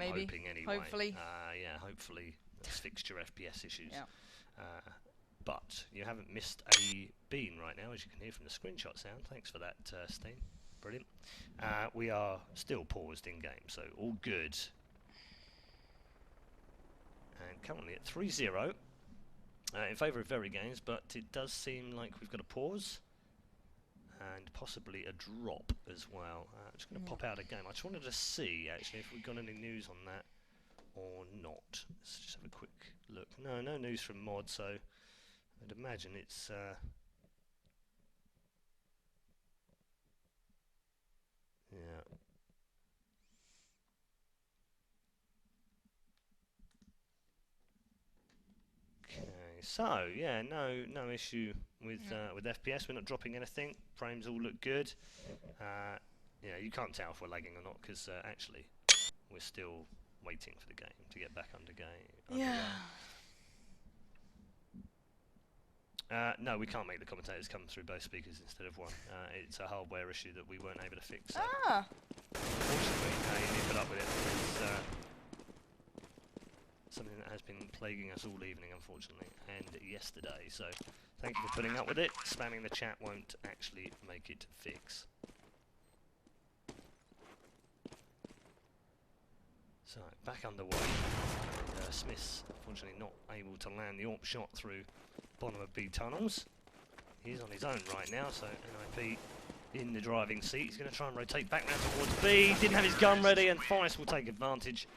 maybe. hoping anyway. Hopefully. Yeah, hopefully that's fixed your FPS issues. Yeah. But you haven't missed a bean right now, as you can hear from the screenshot sound. Thanks for that, Steen. Brilliant. We are still paused in game, so all good. And currently at 3-0 in favour of VeryGames, but it does seem like we've got a pause and possibly a drop as well. I'm just going to pop out a game. I just wanted to see actually if we've got any news on that or not. Let's just have a quick look. No news from Mod, so I'd imagine it's yeah. Okay, so yeah, no issue with FPS. We're not dropping anything. Frames all look good. Yeah, you can't tell if we're lagging or not because actually we're still waiting for the game to get back under game. Yeah. No, we can't make the commentators come through both speakers instead of one. It's a hardware issue that we weren't able to fix. So unfortunately, you need to put up with it. It's something that has been plaguing us all evening, unfortunately, and yesterday. So thank you for putting up with it. Spamming the chat won't actually make it fix. So back underway. And, Smith's unfortunately not able to land the AWP shot through bottom of B tunnels. He's on his own right now, so NiP in the driving seat. He's going to try and rotate back round towards B. Didn't have his gun ready, and Forrest will take advantage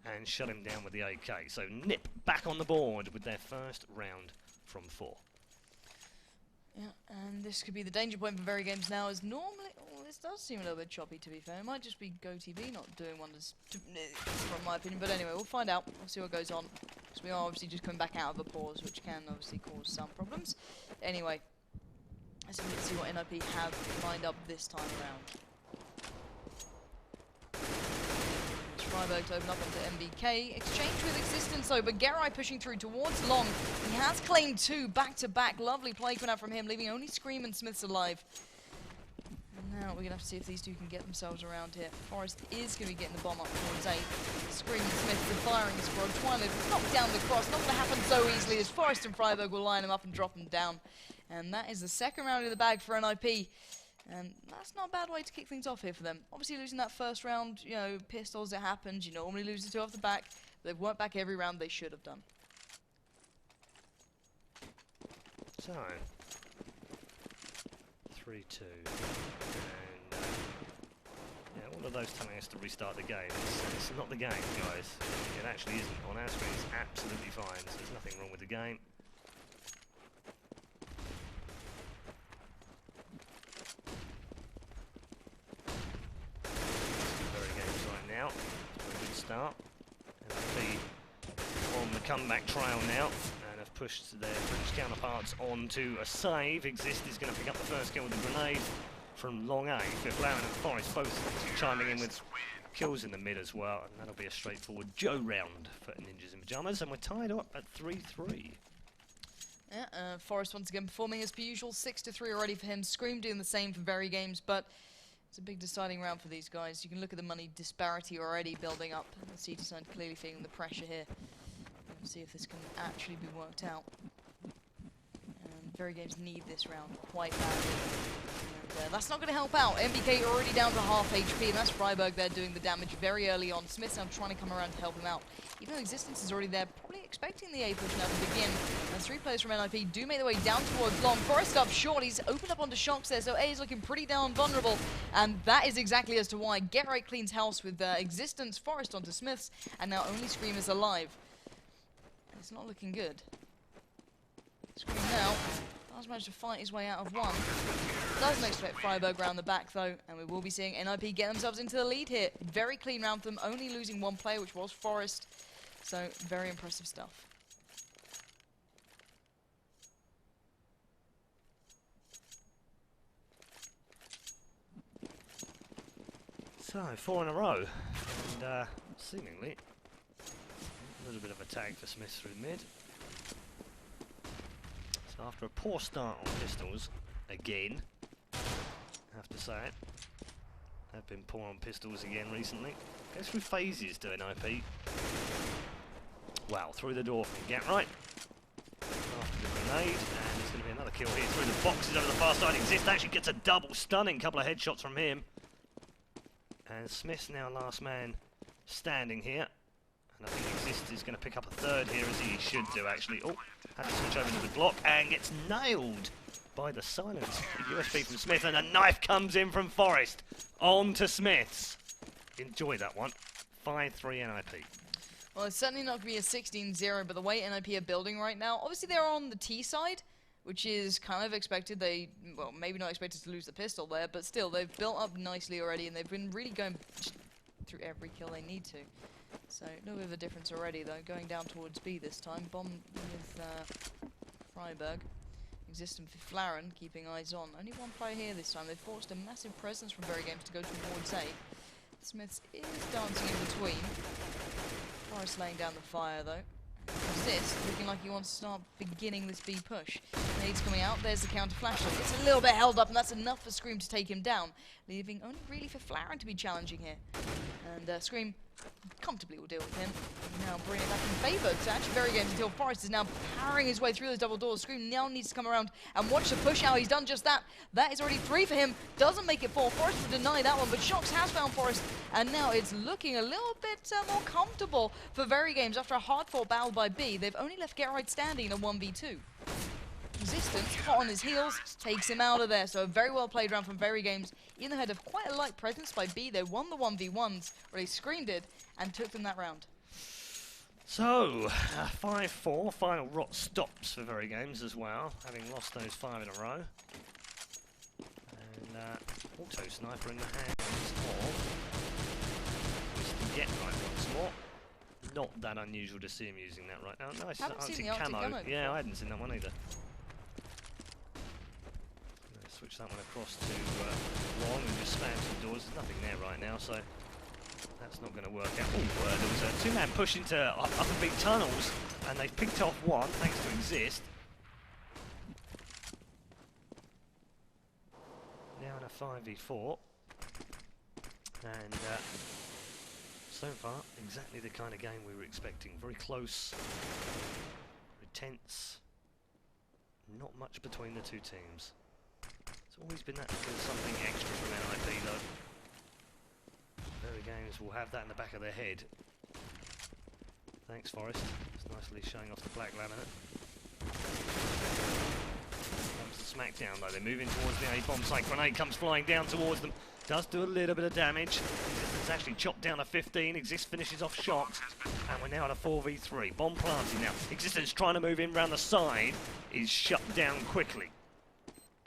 and shut him down with the AK. So NiP back on the board with their first round from 4. Yeah, and this could be the danger point for VeryGames now, as normally... Oh, this does seem a little bit choppy, to be fair. It might just be GoTV not doing wonders, from my opinion. But anyway, we'll find out. We'll see what goes on. Because we are obviously just coming back out of a pause, which can obviously cause some problems. Anyway, let's see what NiP have lined up this time around. Freiburg to open up onto MBK. Exchange with Existence though, but Gerai pushing through towards Long. He has claimed 2 back-to-back. Lovely play coming out from him, leaving only Scream and Smiths alive. And now we're going to have to see if these two can get themselves around here. Forrest is going to be getting the bomb up towards A. Scream and Smith, the firing squad. Trying to knock down the cross. Not going to happen so easily as Forrest and Freiburg will line him up and drop him down. And that is the second round in the bag for NiP. And that's not a bad way to kick things off here for them. Obviously losing that first round, you know, pistols, it happens. You normally lose the 2 off the back. They've worked back every round they should have done. So, 3-2. And, yeah, all of those telling us to restart the game. It's not the game, guys. It actually isn't. On our screen, it's absolutely fine. So there's nothing wrong with the game. Now, a good start. NiP on the comeback trail now, and have pushed their French counterparts onto a save. Exist is going to pick up the first kill with a grenade from Long A. Flowering and Forrest both chiming in with kills in the mid as well, and that'll be a straightforward Joe round for Ninjas in Pyjamas, and we're tied up at 3-3. Yeah, Forrest once again performing as per usual, 6-3 already for him. Scream doing the same for VeryGames, but it's a big deciding round for these guys. You can look at the money disparity already building up. The CT side clearly feeling the pressure here. Let's see if this can actually be worked out. And VeryGames need this round quite badly. And that's not going to help out. MBK already down to half HP, and that's Freiburg there doing the damage very early on. Smith's now trying to come around to help him out. Even though Existence is already there, probably expecting the A push now to begin. And 3 players from NiP do make their way down towards Long. Forrest up short, he's opened up onto Shocks there, so A is looking pretty down vulnerable. And that is exactly as to why. Get Right cleans house with Existence, Forrest onto Smiths, and now only Scream is alive. It's not looking good. Scream now does manage to fight his way out of one. Doesn't expect Freiburg round the back though, and we will be seeing NiP get themselves into the lead here. Very clean round for them, only losing 1 player, which was Forrest. So, very impressive stuff. So, 4 in a row, and seemingly a little bit of a tag for Smith through mid. So after a poor start on pistols, again, I have to say it, Have been poor on pistols again recently. Goes through phases doing NiP. Wow, through the door from Get Right. After the grenade, and there's going to be another kill here through the boxes over the far side. Exist actually gets a double stunning, couple of headshots from him. And Smith's now last man standing here. And I think Exist is going to pick up a third here, as he should do actually. Oh, had to switch over to the Glock and gets nailed by the silence. USB from Smith, and a knife comes in from Forrest on to Smiths. Enjoy that one. 5-3 NiP. Well, it's certainly not going to be a 16-0, but the way NiP are building right now, obviously they're on the T side, which is kind of expected. They, well, maybe not expected to lose the pistol there, but still, they've built up nicely already, and they've been really going through every kill they need to. So, a little bit of a difference already, though, going down towards B this time. Bomb with Freiberg. Existent for Flaren, keeping eyes on. Only one player here this time. They've forced a massive presence from VeryGames to go towards A. Smiths is dancing in between. Forrest laying down the fire, though. Exist, looking like he wants to start beginning this B push. Nades coming out, there's the counter flash. It's a little bit held up, and that's enough for Scream to take him down, leaving only really for Flaren to be challenging here. And Scream comfortably will deal with him. Now bring it back in favour to actually VeryGames until Forrest is now powering his way through those double doors. Scream now needs to come around and watch the push out. He's done just that. That is already 3 for him. Doesn't make it 4. Forrest will deny that one, but Shox has found Forrest, and now it's looking a little bit more comfortable for VeryGames after a hard-fought battle by B. They've only left Get Right standing in a 1v2. Resistance, hot on his heels, takes him out of there. So a very well played round from VeryGames. Even though they had quite a light presence by B, they won the 1v1s, or they screamed it, and took them that round. So, 5-4, final rot stops for VeryGames as well, having lost those 5 in a row. And auto sniper in the hands of Mr. Get Right once more. Not that unusual to see him using that right now. Nice Arctic camo. Yeah, I hadn't seen that one either. Switch that one across to long and just spam some doors. There's nothing there right now, so that's not going to work out. Oh, there was a 2-man push into upper big tunnels, and they picked off one thanks to Exist. Now in a 5v4, and so far exactly the kind of game we were expecting. Very close, very tense, not much between the two teams. Always been that little something extra from NiP though. VeryGames will have that in the back of their head. Thanks Forrest, it's nicely showing off the black laminate. Comes the smackdown though, they're moving towards the A-bomb site. Grenade comes flying down towards them, does do a little bit of damage. Existence actually chopped down a 15, Exist finishes off Shox, and we're now at a 4v3. Bomb planting now, Existence trying to move in round the side, is shut down quickly.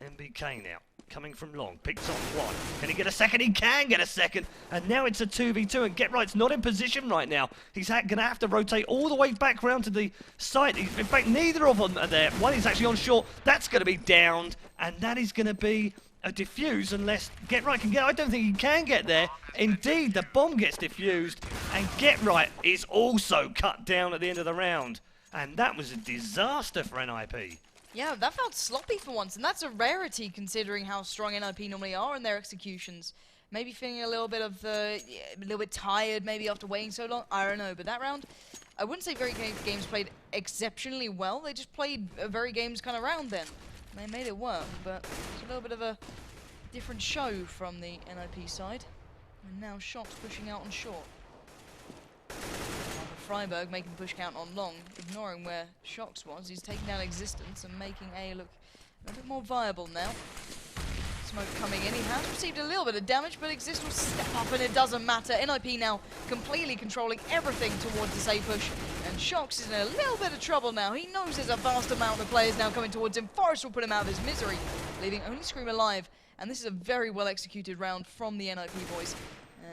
MBK now, coming from long, picks off one. Can he get a second? He can get a second! And now it's a 2v2, and Get Right's not in position right now. He's going to have to rotate all the way back round to the site. In fact, neither of them are there. One is actually on short. That's going to be downed, and that is going to be a defuse unless Get Right can get... I don't think he can get there. Indeed, the bomb gets defused, and Get Right is also cut down at the end of the round. And that was a disaster for NiP. Yeah, that felt sloppy for once, and that's a rarity considering how strong NiP normally are in their executions. Maybe feeling a little bit tired, maybe after waiting so long. I don't know, but that round, I wouldn't say VeryGames played exceptionally well. They just played a VeryGames kind of round then. They made it work, but it's a little bit of a different show from the NiP side. And now Shox pushing out on short. Freiberg making the push count on long, ignoring where Shox was. He's taking down Existence and making A look a bit more viable now. Smoke coming in. He has received a little bit of damage, but Exist will step up and it doesn't matter. NiP now completely controlling everything towards this A push. And Shox is in a little bit of trouble now. He knows there's a vast amount of players now coming towards him. Forrest will put him out of his misery, leaving only Scream alive. And this is a very well executed round from the NiP boys.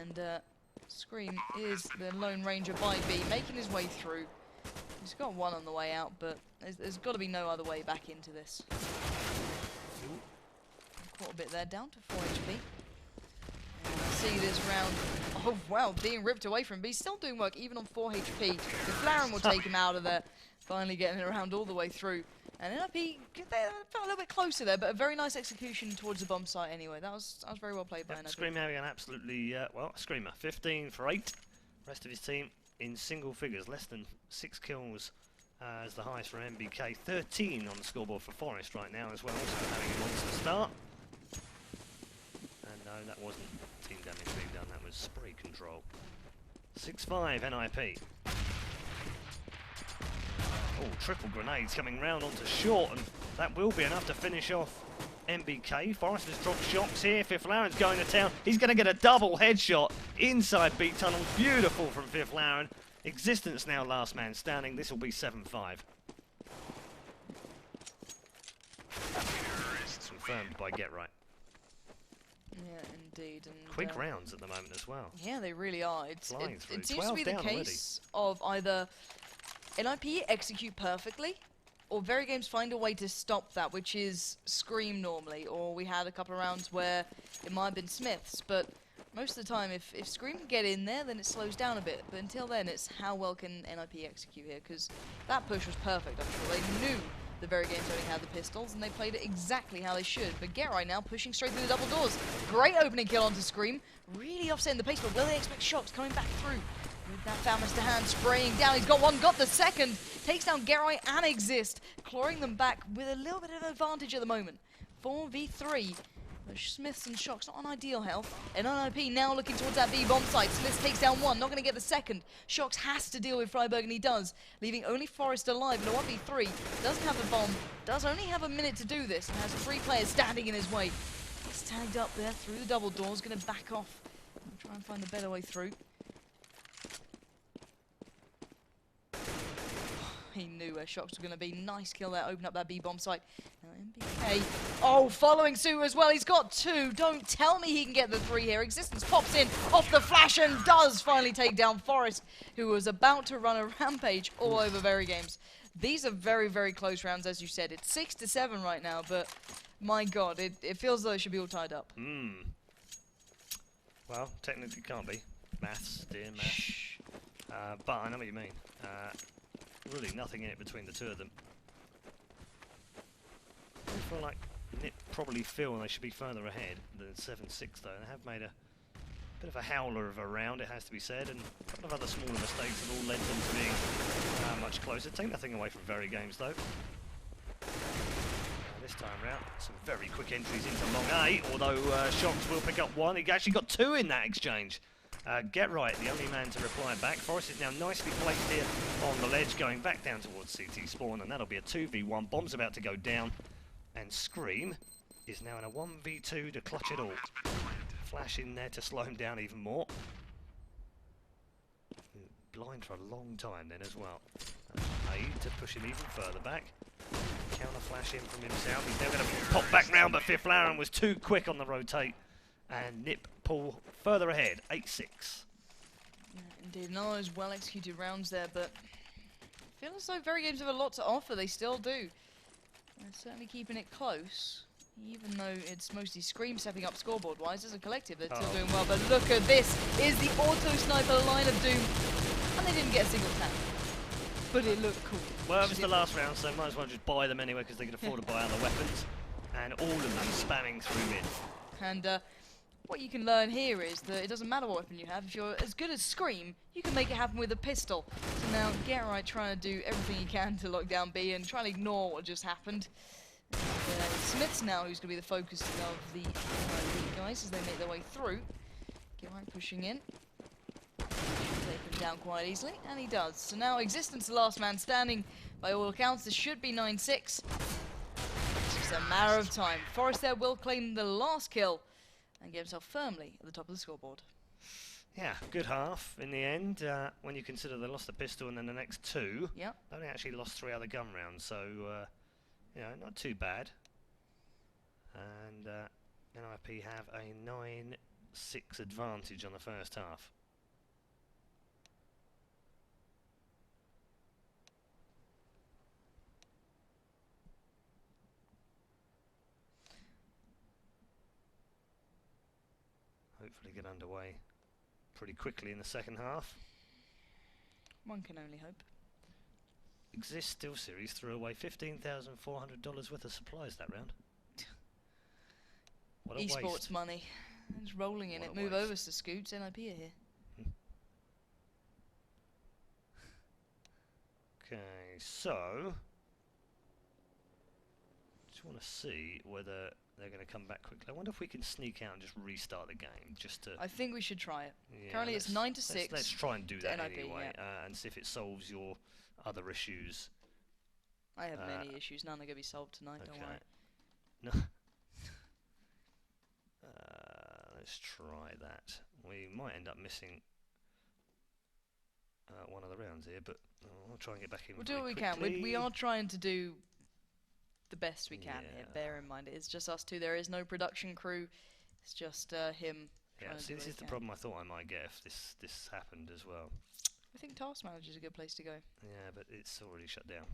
And Scream is the Lone Ranger by B, making his way through. He's got one on the way out, but there's got to be no other way back into this. Caught a bit there, down to 4 HP. And see this round. Oh wow, being ripped away from B, still doing work even on 4 HP. The Flaren will take him out of there, finally getting around all the way through. And NiP, they felt a little bit closer there, but a very nice execution towards the bomb site anyway. That was very well played by NiP. Scream having an absolutely, well, Screamer. 15 for 8. Rest of his team in single figures, less than 6 kills as the highest for MBK. 13 on the scoreboard for Forest right now as well, so having a monster start. And no, that wasn't team damage being done, that was spray control. 6-5 NiP. Oh, triple grenades coming round onto short, and that will be enough to finish off MBK. Forrest has dropped shots here. Fifth Laren's going to town. He's going to get a double headshot inside B tunnel. Beautiful from Fifth Laren. Existence now last man standing. This will be 7-5. Confirmed by Get Right. Yeah, indeed. And quick rounds at the moment as well. Yeah, they really are. It seems to be the case of either NiP execute perfectly, or VeryGames find a way to stop that, which is Scream normally, or we had a couple of rounds where it might have been Smiths, but most of the time if Scream can get in there, then it slows down a bit, but until then it's how well can NiP execute here, because that push was perfect, I'm sure. They knew the VeryGames only had the pistols, and they played it exactly how they should. But Get Right now pushing straight through the double doors. Great opening kill onto Scream, really offsetting the pace, but will they expect Shocks coming back through? With that Famous to hand spraying down, he's got one, got the second, takes down Get Right and Exist, clawing them back with a little bit of an advantage at the moment. 4v3. The Smiths and Shocks not on ideal health. And NiP now looking towards that B bomb site. Smiths takes down one, not going to get the second. Shocks has to deal with Freiburg, and he does, leaving only Forrest alive in a 1v3. Doesn't have the bomb, does only have a minute to do this, and has 3 players standing in his way. He's tagged up there through the double doors, going to back off and try and find a better way through. He knew where Shocks was going to be. Nice kill there, open up that B-bomb site. Now MBK, oh, following suit as well. He's got 2. Don't tell me he can get the 3 here. Existence pops in off the flash and does finally take down Forrest, who was about to run a rampage all over VeryGames. These are very, very close rounds, as you said. It's 6-7 right now, but my God, it feels though it should be all tied up. Well, technically it can't be. Maths, dear maths. But I know what you mean. Really nothing in it between the two of them. I feel like NiP probably feel they should be further ahead than 7-6 though. They have made a bit of a howler of a round, it has to be said, and a couple of other smaller mistakes have all led them to being much closer. Take nothing away from VeryGames though. This time round, some very quick entries into long A, although Shocks will pick up 1. He actually got 2 in that exchange. Get Right, the only man to reply back. Forrest is now nicely placed here on the ledge, going back down towards CT spawn, and that'll be a 2v1. Bomb's about to go down, and Scream is now in a 1v2 to clutch it all. Flash in there to slow him down even more. Blind for a long time then as well. A to push him even further back. Counter flash in from himself. He's now going to pop back round, but Fifth Laren was too quick on the rotate. And NiP pull further ahead, 8-6. Yeah, indeed, no, those well executed rounds there, but I feel as though VeryGames have a lot to offer. They still do. They're certainly keeping it close, even though it's mostly Scream stepping up scoreboard wise. As a collective, they're still doing well. But look at this, is the auto sniper line of doom, and they didn't get a single tap. But it looked cool. Well, it was the last round, so might as well just buy them anyway because they can afford to buy other weapons. And all of them spamming through mid. And what you can learn here is that it doesn't matter what weapon you have. If you're as good as Scream, you can make it happen with a pistol. So now Get Right trying to do everything he can to lock down B and trying to ignore what just happened. Smith's now who's going to be the focus of the guys as they make their way through. Get Right pushing in. Take him down quite easily, and he does. So now Existence, the last man standing. By all accounts, this should be 9-6. It's just a matter of time. Forrest there will claim the last kill and get himself firmly at the top of the scoreboard. Yeah, good half in the end. When you consider they lost the pistol and then the next 2, yep. They only actually lost 3 other gun rounds, so you know, not too bad. And NiP have a 9-6 advantage on the first half. Hopefully get underway pretty quickly in the second half. One can only hope. Exist Still Series threw away $15,400 worth of supplies that round. What a Esports waste. money. It's rolling in What it. a Move waste. over to Scoots. NiP are here. Okay, so just want to see whether they're going to come back quickly. I wonder if we can sneak out and just restart the game, just to. I think we should try it. Yeah, Currently it's 9 to 6. Let's try and do that NiP, anyway, yeah. and see if it solves your other issues. I have many issues. None are going to be solved tonight. Okay. Don't worry. No. Let's try that. We might end up missing one of the rounds here, but I'll try and get back in. We'll do what we can. We are trying to do the best we can here. Bear in mind, it's just us two. There is no production crew. It's just him. Yeah, see, this is the problem I thought I might get if this happened as well. I think Task Manager is a good place to go. Yeah, but it's already shut down.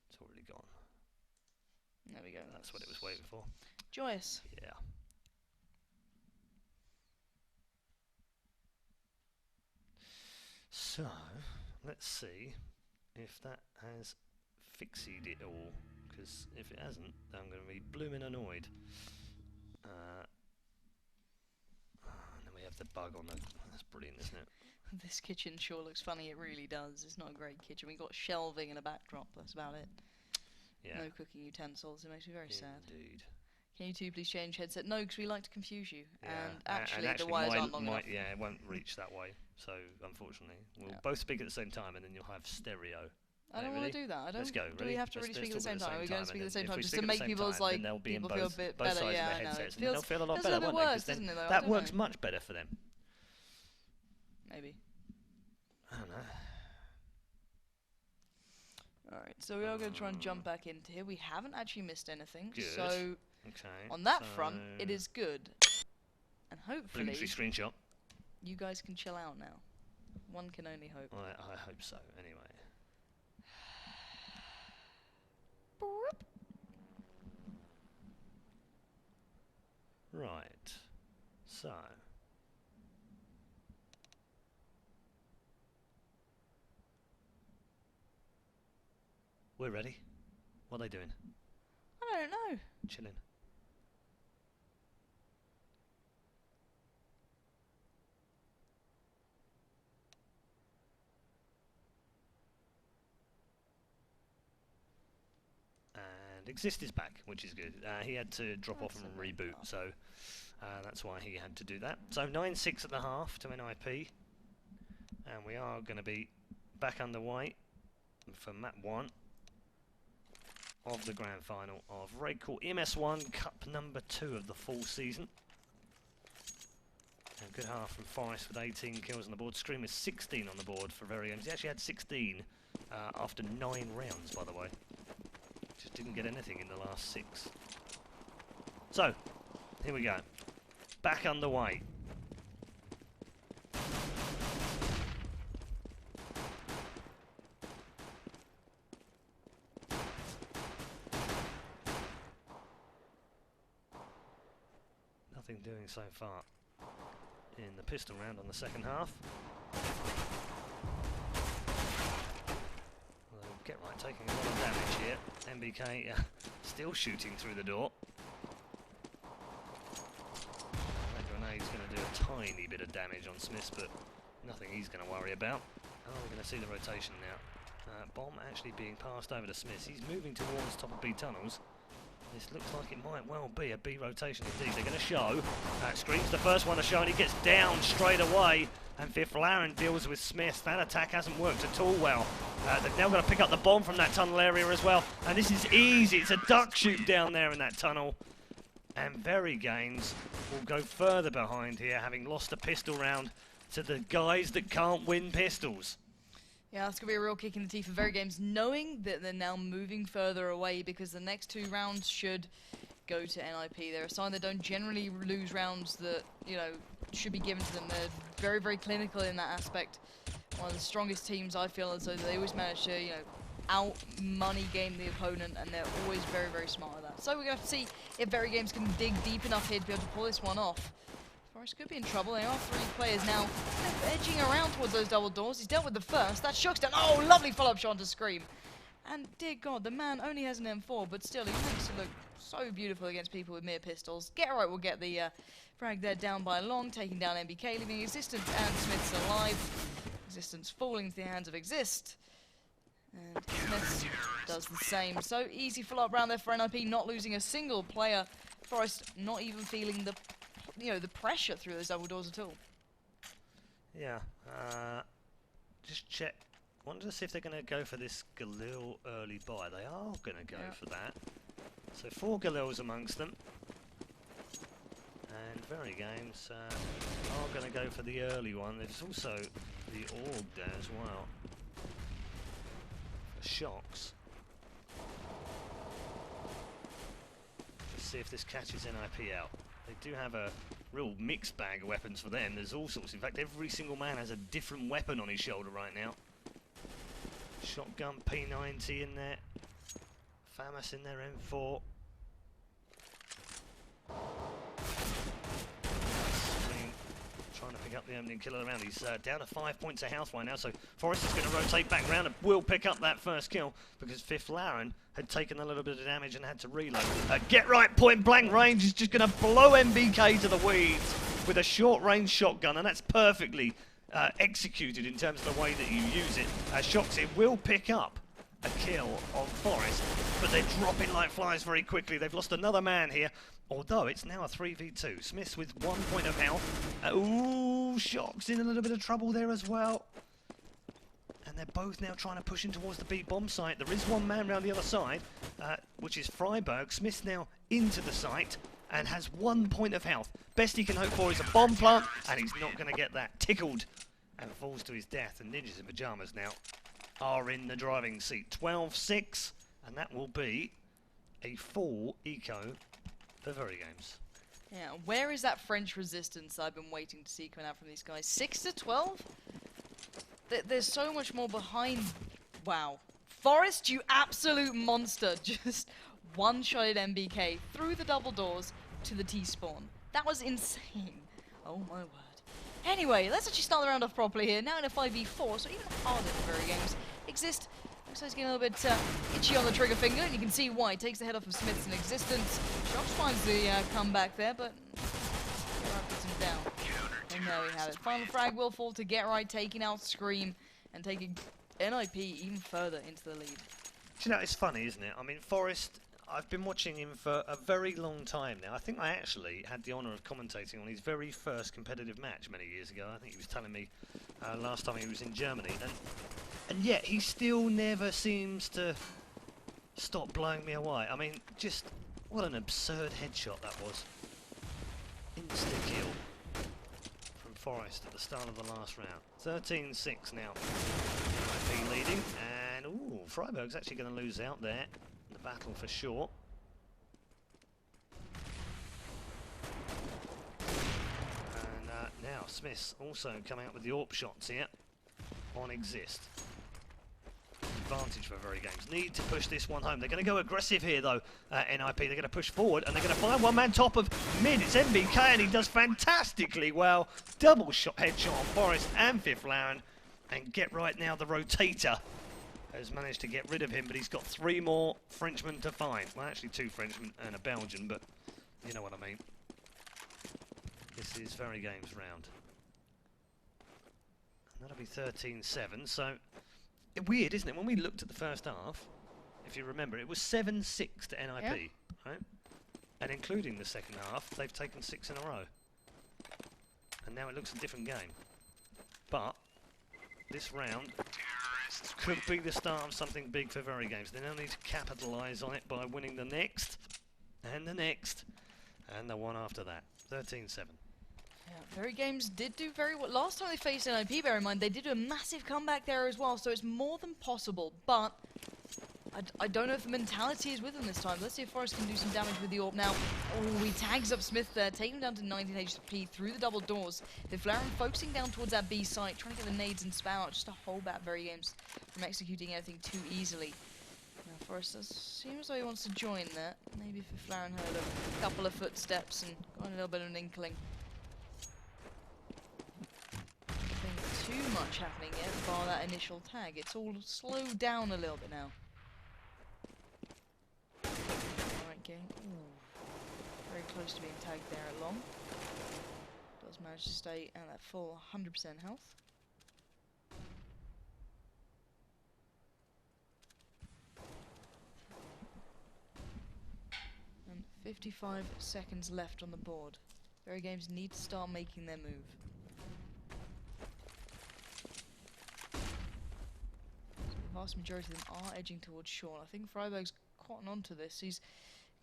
It's already gone. There we go. That's what it was waiting for. Joyous. Yeah. So, let's see if that has fixied it all, because if it hasn't, then I'm going to be blooming annoyed. And then we have the bug on the... That's brilliant, isn't it? This kitchen sure looks funny. It really does. It's not a great kitchen. We got shelving and a backdrop. That's about it. Yeah. No cooking utensils. It makes me very sad. Indeed. Can you two please change headset? No, because we like to confuse you. Yeah. And actually, and the wires aren't long enough. Yeah, it won't reach that way. So, unfortunately, we'll Yeah. both speak at the same time, and then you'll have stereo. I don't want to do that. I don't. Let's go. Do we have to really speak at the same time? Are we going to speak at the same time just to make make people's like people feel a bit both better? sides Yeah, of I the know. headsets, It and they'll feel a lot feels better, a bit won't they? 'Cause worse, then doesn't it? Though? I that don't works know. much better for them. Maybe. I don't know. Alright, so we are going to try and jump back into here. We haven't actually missed anything. Good. So, Okay. on that front, it is good. And hopefully, Obligatory screenshot. you guys can chill out now. One can only hope. I hope so. Anyway. Right. So. We're ready. What are they doing? I don't know. Chilling. And Exist is back, which is good. He had to drop off and reboot, so that's why he had to do that. So 9-6 at the half to NiP, and we are going to be back underway for map 1 of the grand final of RaidCall EMS 1, Cup number 2 of the full season. And good half from Forrest with 18 kills on the board. Scream with 16 on the board for VeryGames. He actually had 16 after 9 rounds, by the way. Just didn't get anything in the last 6. So, here we go. Back underway. Nothing doing so far in the pistol round on the second half. Although, get right, taking a lot of damage here. MBK still shooting through the door. That grenade's going to do a tiny bit of damage on Smiths, but nothing he's going to worry about. Oh, we're going to see the rotation now. Bomb actually being passed over to Smiths. He's moving towards top of B tunnels. This looks like it might well be a B rotation indeed. They're going to show. Scream's the first one to show, and he gets down straight away. And Fifth Laren deals with Smith. That attack hasn't worked at all well. They've now got to pick up the bomb from that tunnel area as well. And this is easy. It's a duck shoot down there in that tunnel. And VeryGames will go further behind here, having lost a pistol round to the guys that can't win pistols. Yeah, that's going to be a real kick in the teeth for VeryGames, knowing that they're now moving further away because the next 2 rounds should go to NiP. They're a side that don't generally lose rounds that, you know, should be given to them. They're very, very clinical in that aspect. One of the strongest teams, I feel, as though they always manage to, you know, out-money game the opponent, and they're always very, very smart at that. So we're going to have to see if VeryGames can dig deep enough here to be able to pull this one off. As far Forest could be in trouble. There are 3 players now edging around towards those double doors. He's dealt with the first. That shocks down. Oh, lovely follow-up shot to Scream. And dear God, the man only has an M4, but still, he makes it look so beautiful against people with mere pistols. Get Right will get the frag there down by long, taking down MBK, leaving Existence and Smith's alive. Existence falling into the hands of Exist. And Smith does the same. So easy follow-up round there for NiP, not losing a single player. Forest not even feeling the, the pressure through those double doors at all. Yeah, just check. Wonder to see if they're going to go for this Galil early buy. They are going to go for that. So 4 Galils amongst them. And VeryGames are going to go for the early one. There's also the Orb there as well. For shocks. Let's see if this catches NiP out. They do have a real mixed bag of weapons for them. There's all sorts. In fact, every single man has a different weapon on his shoulder right now. Shotgun, P90 in there. FAMAS in there, M4. Trying to pick up the opening kill around. He's down to 5 points of health right now, so Forrest is going to rotate back round and will pick up that first kill because Fifth Laren had taken a little bit of damage and had to reload. Get Right point blank range is just going to blow MBK to the weeds with a short range shotgun, and that's perfectly executed in terms of the way that you use it. Shoxy will pick up a kill on Forest, but they're dropping like flies very quickly. They've lost another man here, although it's now a 3v2. Smiths with 1 point of health. Ooh, Shock's in a little bit of trouble there as well. And they're both now trying to push in towards the B bomb site. There is one man round the other side, which is Freiburg. Smith's now into the site and has 1 point of health. Best he can hope for is a bomb plant, and he's not going to get that. Tickled and falls to his death. And Ninjas in Pyjamas now are in the driving seat. 12-6, and that will be a full eco for VeryGames. Yeah, where is that French resistance I've been waiting to see coming out from these guys? 6-12? There's so much more behind. Wow. Forest, you absolute monster. Just one-shotted MBK through the double doors to the T-spawn. That was insane. Oh my word. Anyway, let's actually start the round off properly here. Now in a 5v4, so even harder for VeryGames. Exist looks like he's getting a little bit itchy on the trigger finger, and you can see why. He takes the head off of Smith's in Existence. Shox finds the comeback there, but puts him down. And there we have it. Final frag will fall to Get Right, taking out Scream and taking NiP even further into the lead. Do you know, it's funny, isn't it? I mean, Forrest, I've been watching him for a very long time now. I think I actually had the honour of commentating on his very first competitive match many years ago. I think he was telling me last time he was in Germany. And yet, he still never seems to stop blowing me away. I mean, just what an absurd headshot that was. Insta-kill from Forrest at the start of the last round. 13-6 now. NiP leading. And, ooh, Freiburg's actually going to lose out there. The battle for sure. And now Smiths also coming up with the AWP shots here on Exist. Advantage for VeryGames. Need to push this one home. They're going to go aggressive here though, NiP. They're going to push forward and they're going to find one man top of mid. It's MBK and he does fantastically well. Double shot headshot on Forrest and Fifth Laren. And Get Right now, the rotator has managed to get rid of him, but he's got 3 more Frenchmen to find. Well, actually 2 Frenchmen and a Belgian, but you know what I mean. This is VeryGames round. And that'll be 13-7, so weird, isn't it? When we looked at the first half, if you remember, it was 7-6 to NiP, right? And including the second half, they've taken 6 in a row. And now it looks a different game. But this round could be the start of something big for VeryGames. They now need to capitalise on it by winning the next, and the next, and the one after that. 13-7. Yeah, VeryGames did do very well. Last time they faced NiP, bear in mind, they did a massive comeback there as well, so it's more than possible, but I don't know if the mentality is with them this time. Let's see if Forrest can do some damage with the AWP now. Oh, he tags up Smith there, taking him down to 19 HP through the double doors. The Flaren focusing down towards that B site, trying to get the nades and spam out just to hold back VeryGames from executing anything too easily. Now Forrest seems like he wants to join there. Maybe if Flaren heard a couple of footsteps and got a little bit of an inkling. too much happening yet, bar that initial tag. It's all slowed down a little bit now. Alright, gang. Ooh. Very close to being tagged there at long. Does manage to stay at that full 100% health. And 55 seconds left on the board. VeryGames need to start making their move. So the vast majority of them are edging towards Sean. I think Freiburg's caught on to this. He's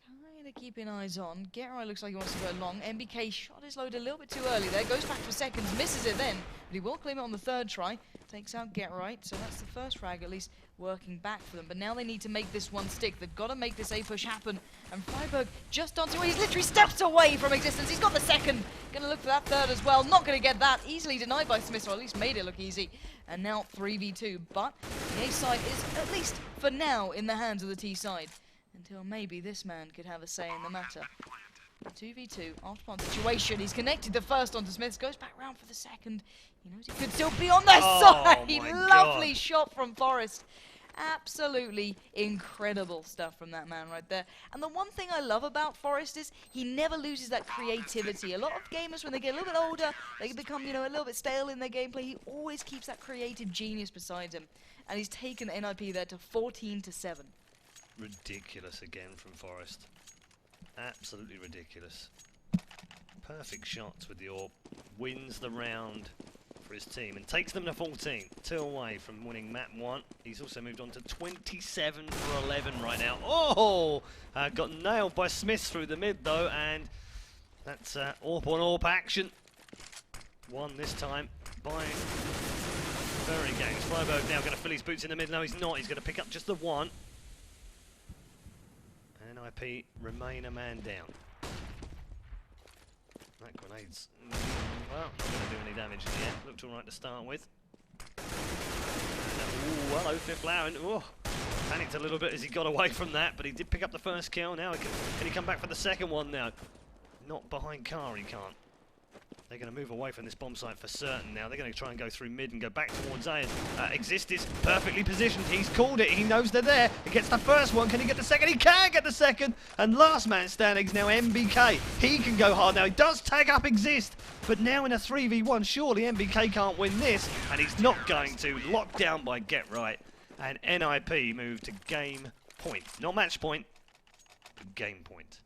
kind of keeping eyes on. Getright looks like he wants to go long. MBK shot his load a little bit too early there. Goes back for seconds, misses it then. But he will claim it on the third try. Takes out Getright. So that's the first frag at least working back for them. But now they need to make this one stick. They've got to make this A push happen. And Freiburg just on to it. He's literally steps away from existence. He's got the second. Going to look for that third as well. Not going to get that. Easily denied by Smith, or at least made it look easy. And now 3v2. But the A side is, at least for now, in the hands of the T side. Until maybe this man could have a say in the matter. 2v2, after one situation, he's connected the first onto Smith, goes back round for the second. He knows he could still be on the side. Lovely shot from Forrest. Absolutely incredible stuff from that man right there. And the one thing I love about Forrest is he never loses that creativity. A lot of gamers, when they get a little bit older, they become, you know, a little bit stale in their gameplay. He always keeps that creative genius beside him. And he's taken NiP there to 14-7. Ridiculous again from Forrest. Absolutely ridiculous. Perfect shots with the AWP. Wins the round for his team and takes them to 14. 2 away from winning map 1. He's also moved on to 27 for 11 right now. Oh! Got nailed by Smith through the mid though, and that's AWP on AWP action. Won this time by VeryGames. Freiburg now going to fill his boots in the mid. No, he's not. He's going to pick up just the one. NiP remain a man down. That grenade's, well, not going to do any damage yet. Looked alright to start with. Ooh, hello, Fifth Lauren. Oh, panicked a little bit as he got away from that, but he did pick up the first kill. Now can he come back for the second one now? Not behind car, he can't. They're going to move away from this bomb site for certain now. They're going to try and go through mid and go back towards A. Exist is perfectly positioned. He's called it. He knows they're there. He gets the first one. Can he get the second? He can get the second. And last man standing is now MBK. He can go hard now. He does tag up Exist. But now in a 3v1, surely MBK can't win this. And he's not going to. Locked down by Getright. And NiP move to game point. Not match point, but game point.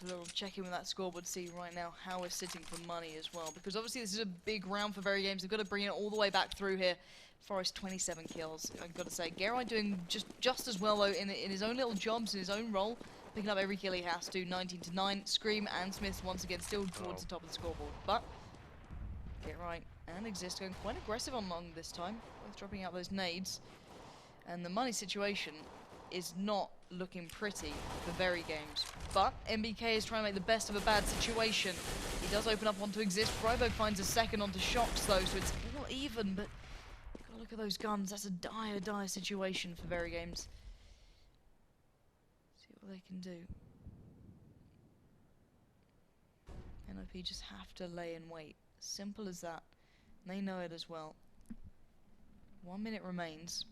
A little check-in with that scoreboard, see right now how we're sitting for money as well, because obviously this is a big round for VeryGames. They've got to bring it all the way back through here. Forrest 27 kills, I've got to say. Getright doing just as well though in his own little jobs, in his own role, picking up every kill he has to. 19-9. Scream and Smith once again still towards the top of the scoreboard, but Getright and Exist going quite aggressive on long this time, both dropping out those nades, and the money situation is not looking pretty for VeryGames. But MBK is trying to make the best of a bad situation. He does open up onto Exist. Freiburg finds a second onto Shocks though, so it's all even, but gotta look at those guns. That's a dire situation for VeryGames. See what they can do. NiP just have to lay in wait. Simple as that. And they know it as well. 1 minute remains.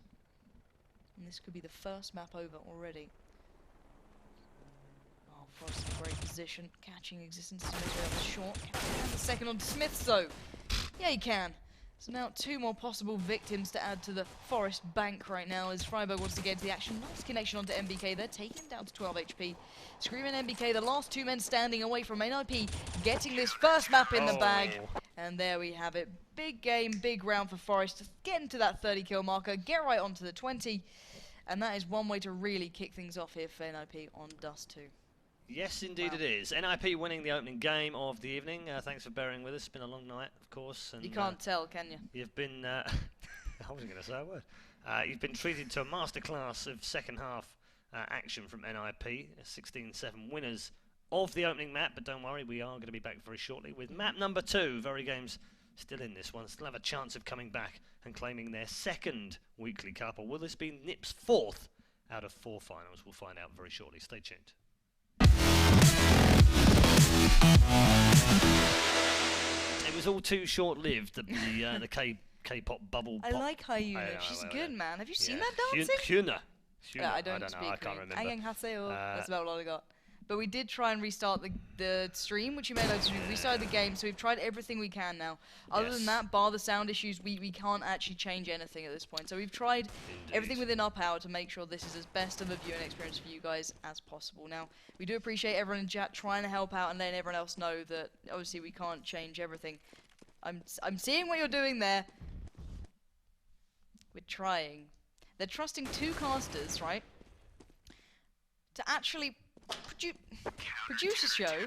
And this could be the first map over already. Oh, Forrest in a great position. Catching Existence to measure out the short. Can the second on Smith though? Yeah, he can. So now 2 more possible victims to add to the Forrest bank right now as Freiburg wants to get into the action. Nice connection onto MBK. They're taking him down to 12 HP. Scream and MBK, the last 2 men standing away from NiP, getting this first map in the bag. And there we have it. Big game, big round for Forrest. Getting to that 30 kill marker. Getright onto the 20. And that is one way to really kick things off here for NiP on Dust 2. Yes, indeed it is. NiP winning the opening game of the evening. Thanks for bearing with us. It's been a long night, of course. And, you can't tell, can you? You've been... I wasn't going to say a word. You've been treated to a masterclass of second half action from NiP. 16-7 winners of the opening map. But don't worry, we are going to be back very shortly with map number 2. VeryGames still in this one. Still have a chance of coming back and claiming their second weekly cup. Or will this be NiP's 4th out of 4 finals? We'll find out very shortly. Stay tuned. It was all too short-lived, the K-pop bubble I pop. like Hyuna. She's good, man. Have you seen that dancing? Hyuna. Yeah, I don't know. speak I can't remember. That's about all I got. But we did try and restart the stream, which you may notice. We restarted the game, so we've tried everything we can now. Other than that, bar the sound issues, we can't actually change anything at this point. So we've tried everything within our power to make sure this is as best of a viewing experience for you guys as possible. Now, we do appreciate everyone in chat trying to help out and letting everyone else know that obviously we can't change everything. I'm seeing what you're doing there. We're trying. They're trusting 2 casters, right, to actually produce a show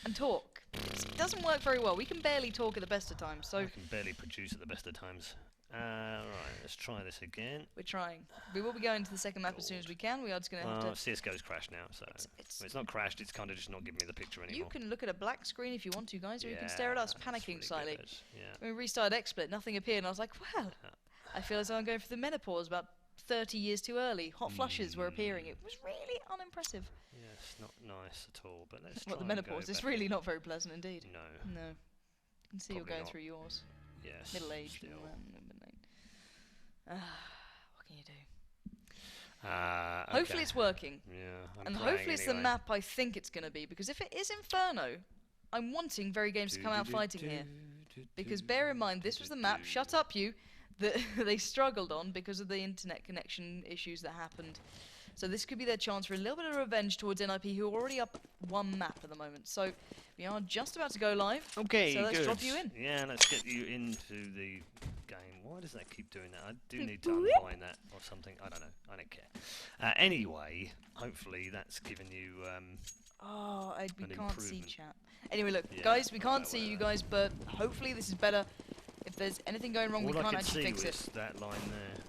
and talk. It doesn't work very well. We can barely talk at the best of times, so... We can barely produce at the best of times. Right, let's try this again. We're trying. We will be going to the second map as soon as we can. We are just going to have to... CSGO's crashed now, so... It's not crashed, it's kind of just not giving me the picture anymore. You can look at a black screen if you want to, guys, or you can stare at us panicking really slightly. Yeah. When we restarted XSplit, nothing appeared, and I was like, well, I feel as though I'm going through the menopause about 30 years too early. Hot flushes were appearing. It was really unimpressive. Yes, not nice at all, but let's What, the menopause? It's really not very pleasant indeed. No. No. I can see you're going through yours. Yes. Middle age. Still. What can you do? Okay. Hopefully it's working. Yeah. And hopefully it's the map I think it's going to be. Because if it is Inferno, I'm wanting VeryGames to come out fighting here. Because bear in mind, this was the map, shut up you, that they struggled on because of the internet connection issues that happened. So this could be their chance for a little bit of revenge towards NiP, who are already up 1 map at the moment. So we are just about to go live. Okay, so let's drop you in. Yeah, let's get you into the game. Why does that keep doing that? I do need to unwind that or something. I don't know. I don't care. Anyway, hopefully that's given you we can't see chat. Anyway, look, guys, we can't see you guys, but hopefully this is better. If there's anything going wrong, we can't actually fix it. That line there.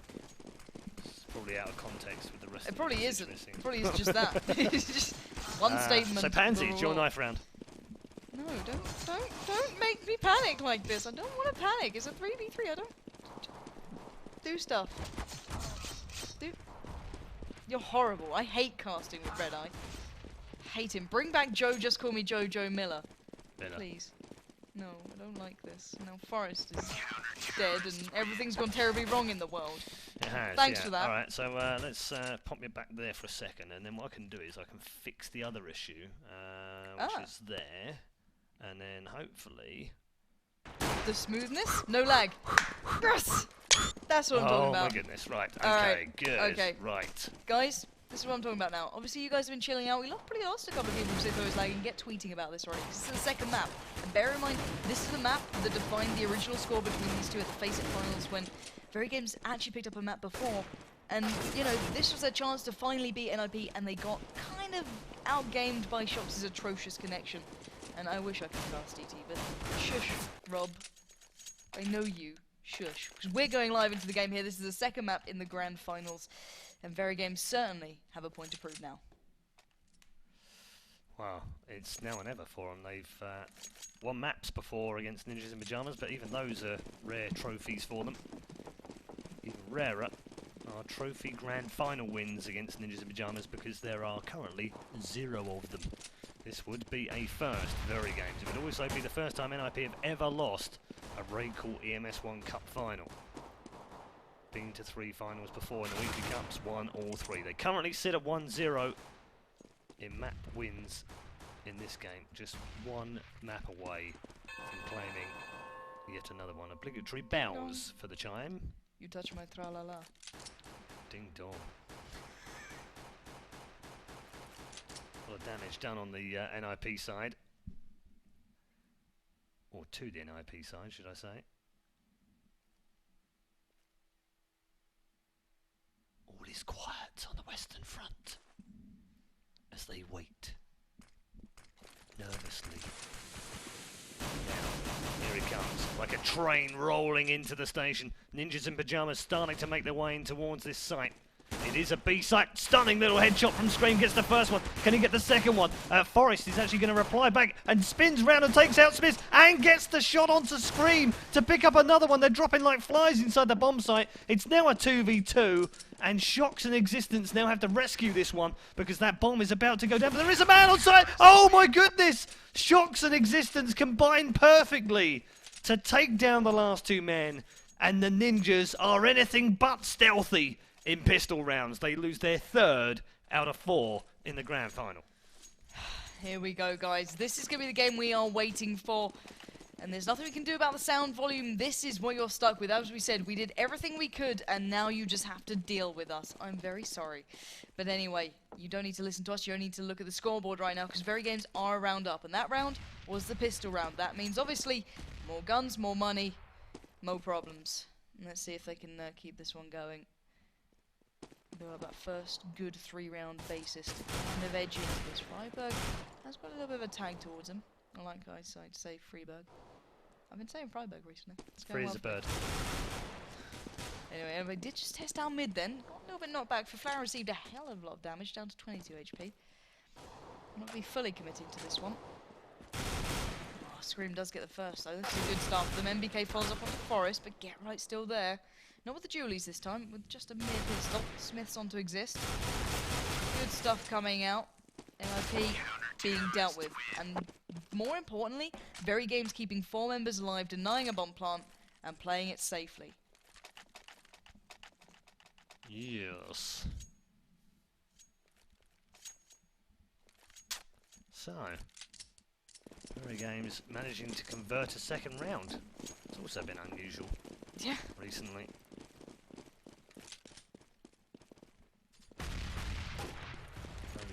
It's probably out of context with the rest. It probably isn't. Missing. It probably is just that. It's just one statement. So Pansy, it's your knife round. No, don't make me panic like this. I don't want to panic. It's a 3v3. I don't do stuff. You're horrible. I hate casting with Red Eye. Hate him. Bring back Joe. Just call me Joe Miller. Please. No, I don't like this. Now Forrest is dead and everything's gone terribly wrong in the world. It has, Thanks for that. Alright, so let's pop you back there for a second, and then what I can do is I can fix the other issue, which is there, and then hopefully... The smoothness? No lag. Yes! That's what I'm talking about. Oh my goodness, right, okay, good, okay. Right. Guys, this is what I'm talking about now. Obviously you guys have been chilling out. We probably lost a couple of people who said there was lag and get tweeting about this already. This is the second map. And bear in mind, this is the map that defined the original score between these two at the Face It Finals when VeryGames actually picked up a map before. And, you know, this was their chance to finally beat NiP, and they got kind of outgamed by Shox' atrocious connection. And I wish I could cast DT, but shush, Rob. I know you. Shush. Because we're going live into the game here. This is the second map in the Grand Finals. And VeryGames certainly have a point to prove now. Well, it's now or never for them. They've won maps before against Ninjas in Pyjamas, but even those are rare trophies for them. Even rarer are trophy grand final wins against Ninjas in Pyjamas, because there are currently 0 of them. This would be a first for VeryGames. It would also be the first time NiP have ever lost a RaidCall EMS 1 Cup final. Been to 3 finals before in the weekly cups, won all 3. They currently sit at 1-0 in map wins in this game, just 1 map away from claiming yet another one. Obligatory bows for the chime. You touch my tra-la-la. Ding dong. A lot of damage done on the NiP side. Or to the NiP side, should I say. All is quiet on the Western Front as they wait nervously. Now, here he comes, like a train rolling into the station. Ninjas in Pyjamas starting to make their way in towards this site. It is a B site. Stunning little headshot from Scream. Gets the first one. Can he get the second one? Forrest is actually going to reply back and spins round and takes out Smith and gets the shot onto Scream to pick up another one. They're dropping like flies inside the bomb site. It's now a 2v2. And Shox and Existence now have to rescue this one because that bomb is about to go down. But there is a man on site. Oh my goodness! Shox and Existence combine perfectly. to take down the last two men, and the Ninjas are anything but stealthy in pistol rounds. They lose their 3rd out of 4 in the grand final. Here we go, guys. This is going to be the game we are waiting for. And there's nothing we can do about the sound volume. This is what you're stuck with. As we said, we did everything we could, and now you just have to deal with us. I'm very sorry. But anyway, you don't need to listen to us. You only need to look at the scoreboard right now, because VeryGames are a round up. And that round was the pistol round. That means, obviously, more guns, more money, more problems. And let's see if they can keep this one going. Build up that first good 3-round basis to kind of edge into this. Freiburg has got a little bit of a tag towards him. I like I say Freiburg. I've been saying Freiburg recently. Free as a bird. Anyway, they did just test down mid then. Got a little bit knocked back. Flower received a hell of a lot of damage, down to 22 HP. Not be fully committing to this one. Oh, Scream does get the first though. This is a good start for them. MBK follows up onto Forest, but Get Right still there. Not with the Julies this time, with just a mere pistol. Smith's on to exist. Good stuff coming out. NiP being dealt with. And more importantly, VeryGames keeping 4 members alive, denying a bomb plant, and playing it safely. Yes. So, VeryGames managing to convert a 2nd round. It's also been unusual recently.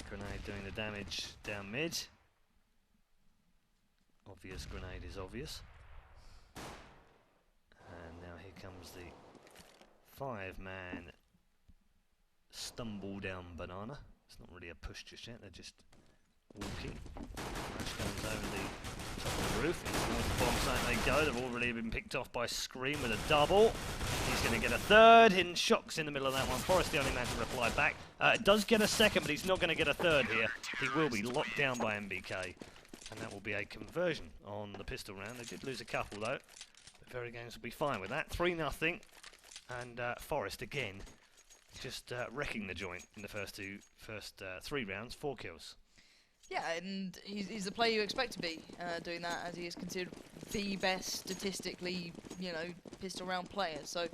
Grenade doing the damage down mid. Obvious grenade is obvious. And now here comes the 5-man stumble down banana. It's not really a push just yet, they're just walking. Flash comes over the top of the roof. Into the bomb site they go. They've already been picked off by Scream with a double. He's going to get a 3rd. Hidden Shocks in the middle of that one. Forrest the only man to reply back. Does get a 2nd, but he's not going to get a 3rd here. He will be locked down by MBK. And that will be a conversion on the pistol round. They did lose a couple though. But VeryGames will be fine with that. 3-0. And Forrest again just wrecking the joint in the first 3 rounds. 4 kills. Yeah, and he's the player you expect to be doing that, as he is considered the best statistically, pistol round player. So,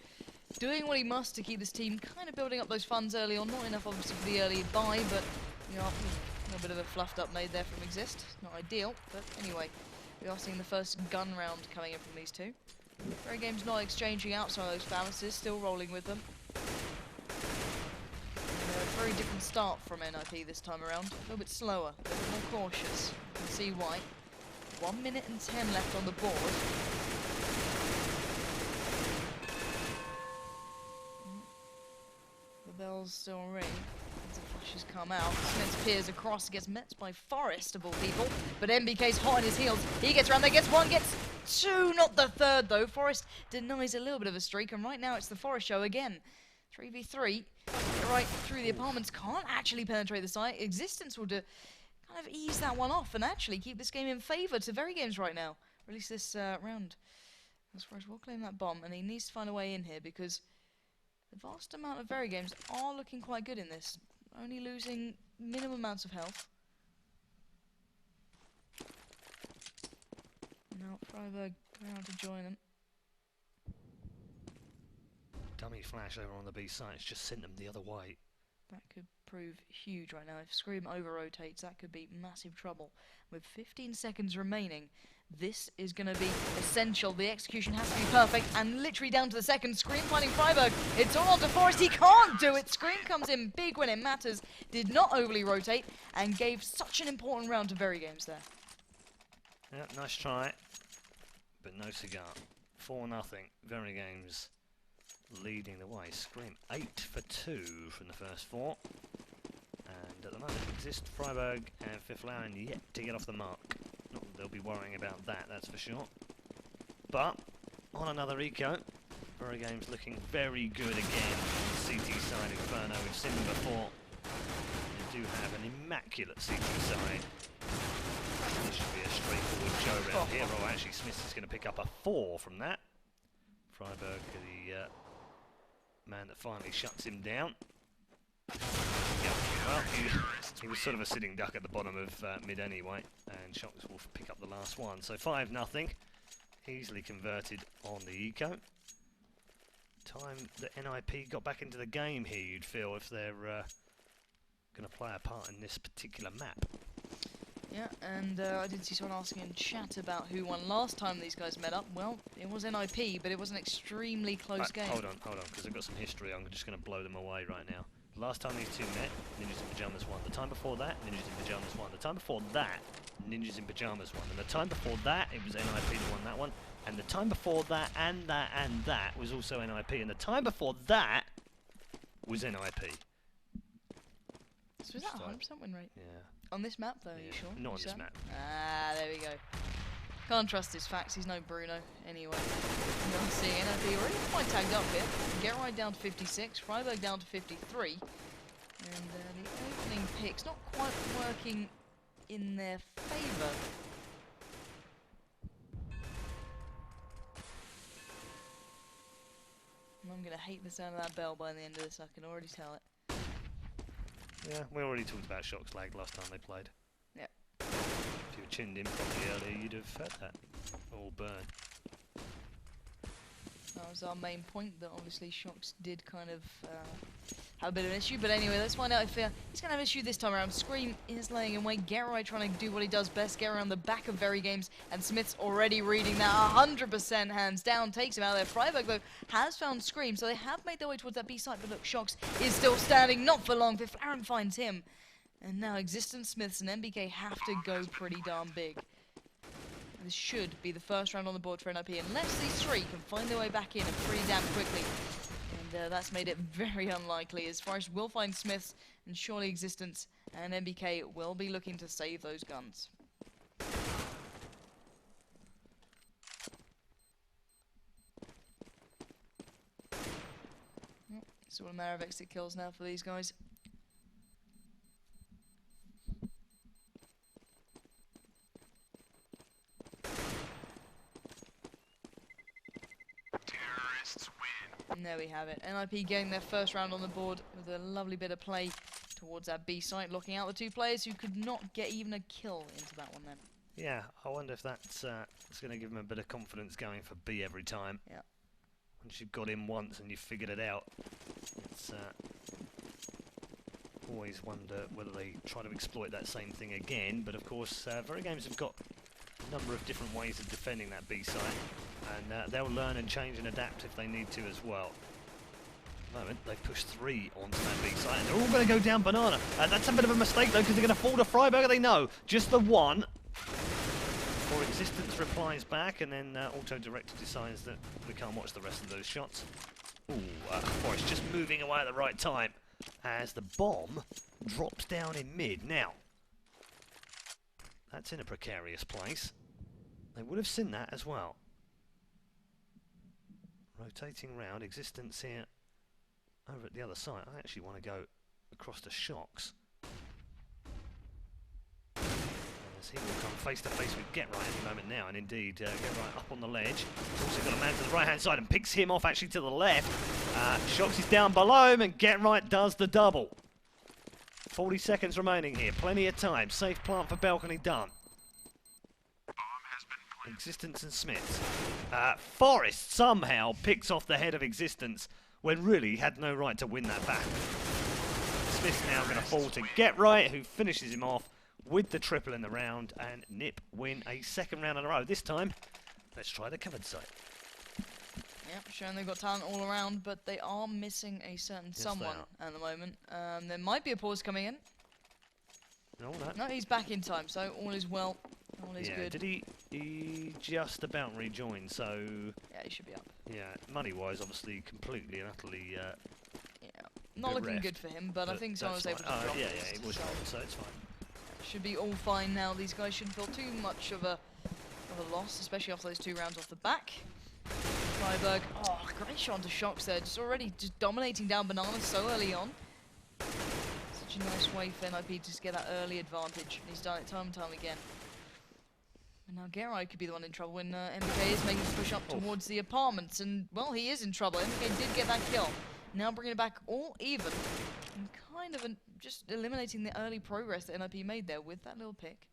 doing what he must to keep this team kind of building up those funds early on. Not enough, obviously, for the early buy, but a little bit of a fluffed up nade there from Exist. Not ideal, but anyway, we are seeing the first gun round coming in from these two. VeryGames not exchanging out some of those balances, still rolling with them. A very different start from NiP this time around. A little bit slower, a little bit more cautious. You can see why. 1 minute and 10 left on the board. The bells still ring as the flashes come out. Smith peers across, gets met by Forrest of all people, but MBK's hot on his heels. He gets around there, gets 1, gets 2, not the 3rd though. Forrest denies a little bit of a streak, and right now it's the Forrest show again. 3v3, right through the apartments, can't actually penetrate the site. Existence will kind of ease that one off and actually keep this game in favour to VeryGames right now. Release this round. As far as we'll claim that bomb, and he needs to find a way in here because the vast amount of VeryGames are looking quite good in this. Only losing minimum amounts of health. Now Freiburg going out to join him. Dummy flash over on the B site. It's just sent them the other way. That could prove huge right now. If Scream over-rotates, that could be massive trouble. With 15 seconds remaining, this is going to be essential. The execution has to be perfect, and literally down to the second. Scream finding Freiburg. It's all on to Forrest. He can't do it. Scream comes in big when it matters. Did not overly rotate, and gave such an important round to VeryGames there. Yeah, nice try, but no cigar. 4-0. VeryGames leading the way. Scream 8 for 2 from the first 4. And at the moment, Exist, Freiburg and Fifth Lauren yet to get off the mark. Not that they'll be worrying about that, that's for sure. But, on another eco, VeryGames looking very good again on the CT side. Inferno, we've seen them before. They do have an immaculate CT side. This should be a straightforward show round here. Oh, actually, Smith is going to pick up a 4 from that. Freiburg, the man that finally shuts him down. Yep. Well, he was sort of a sitting duck at the bottom of mid anyway, and Shocks will pick up the last one. So 5-0. easily converted on the eco. Time that NiP got back into the game here, you'd feel, if they're going to play a part in this particular map. Yeah, and I did see someone asking in chat about who won last time these guys met up. Well, it was NiP, but it was an extremely close game. Hold on, because I've got some history. I'm just going to blow them away right now. The last time these two met, Ninjas in Pyjamas won. The time before that, Ninjas in Pyjamas won. The time before that, Ninjas in Pyjamas won. And the time before that, it was NiP that won that one. And the time before that, and that was also NiP. And the time before that was NiP. So is that 100% win rate? Yeah. On this map, though, Yeah. are you sure? Not on this map. Ah, there we go. Can't trust his facts, he's no Bruno. Anyway, you'll see NiP already quite tagged up here. Get right down to 56, Freiburg down to 53. And the opening picks not quite working in their favour. I'm going to hate the sound of that bell by the end of this, I can already tell it. Yeah, we already talked about Shock's lag last time they played. Yep. If you were tuned in properly earlier, you'd have heard that all burn. That was our main point, that obviously Shocks did kind of have a bit of an issue. But anyway, let's find out if he's going to have an issue this time around. Scream is laying in wait. Gerai trying to do what he does best, get around the back of VeryGames. And Smith's already reading that 100% hands down, takes him out there. Freiburg, though, has found Scream, so they have made their way towards that B site. But look, Shocks is still standing, not for long. Fiflaren finds him. And now Existence, Smiths, and MBK have to go pretty darn big. This should be the first round on the board for NiP, unless these three can find their way back in and pretty damn quickly. And that's made it very unlikely, as Forest will find Smiths, and surely Existence and MBK will be looking to save those guns. It's all a matter of exit kills now for these guys. And there we have it. NiP getting their first round on the board with a lovely bit of play towards that B site, locking out the two players who could not get even a kill into that one then. Yeah, I wonder if that's going to give them a bit of confidence going for B every time. Yeah. Once you've got in once and you've figured it out, it's always wonder whether they try to exploit that same thing again. But of course, VeryGames have got a number of different ways of defending that B site. And they'll learn and change and adapt if they need to as well. At the moment, they've pushed 3 onto that B site, and they're all going to go down banana. That's a bit of a mistake, though, because they're going to fall to Freiburg. They know. Just the one. Or Existence replies back, and then Auto-Director decides that we can't watch the rest of those shots. Ooh, Forrest just moving away at the right time as the bomb drops down in mid. Now, that's in a precarious place. They would have seen that as well. Rotating round, Existence here over at the other side. I actually want to go across to Shocks. As he will come face to face with Get Right any moment now, and indeed Get Right up on the ledge. He's also got a man to the right hand side and picks him off actually to the left. Shocks is down below him and Get Right does the double. 40 seconds remaining here, plenty of time. Safe plant for balcony done. Existence and Smith. Forrest somehow picks off the head of Existence when really he had no right to win that back. Smith's now going to fall to Get Right, who finishes him off with the triple in the round, and NiP win a second round in a row. This time, let's try the covered site. Yep, showing they've got talent all around, but they are missing a certain someone at the moment. There might be a pause coming in. No, he's back in time, so all is well. All is good. Did he just about rejoin, so... Yeah, he should be up. Yeah, money-wise, obviously, completely and utterly... yeah, not looking good for him, but I think someone was able to drop yeah, it was dropped, so it's fine. Should be all fine now. These guys shouldn't feel too much of a loss, especially after those 2 rounds off the back. Freiburg, great shot onto Shocks there, just already dominating down Banana so early on. Such a nice way for NiP to just get that early advantage, and he's done it time and time again. And now Gerai could be the one in trouble when MBK is making his push up towards the apartments, and well, he is in trouble. MBK did get that kill. Now bringing it back all even, and kind of just eliminating the early progress that NiP made there with that little pick.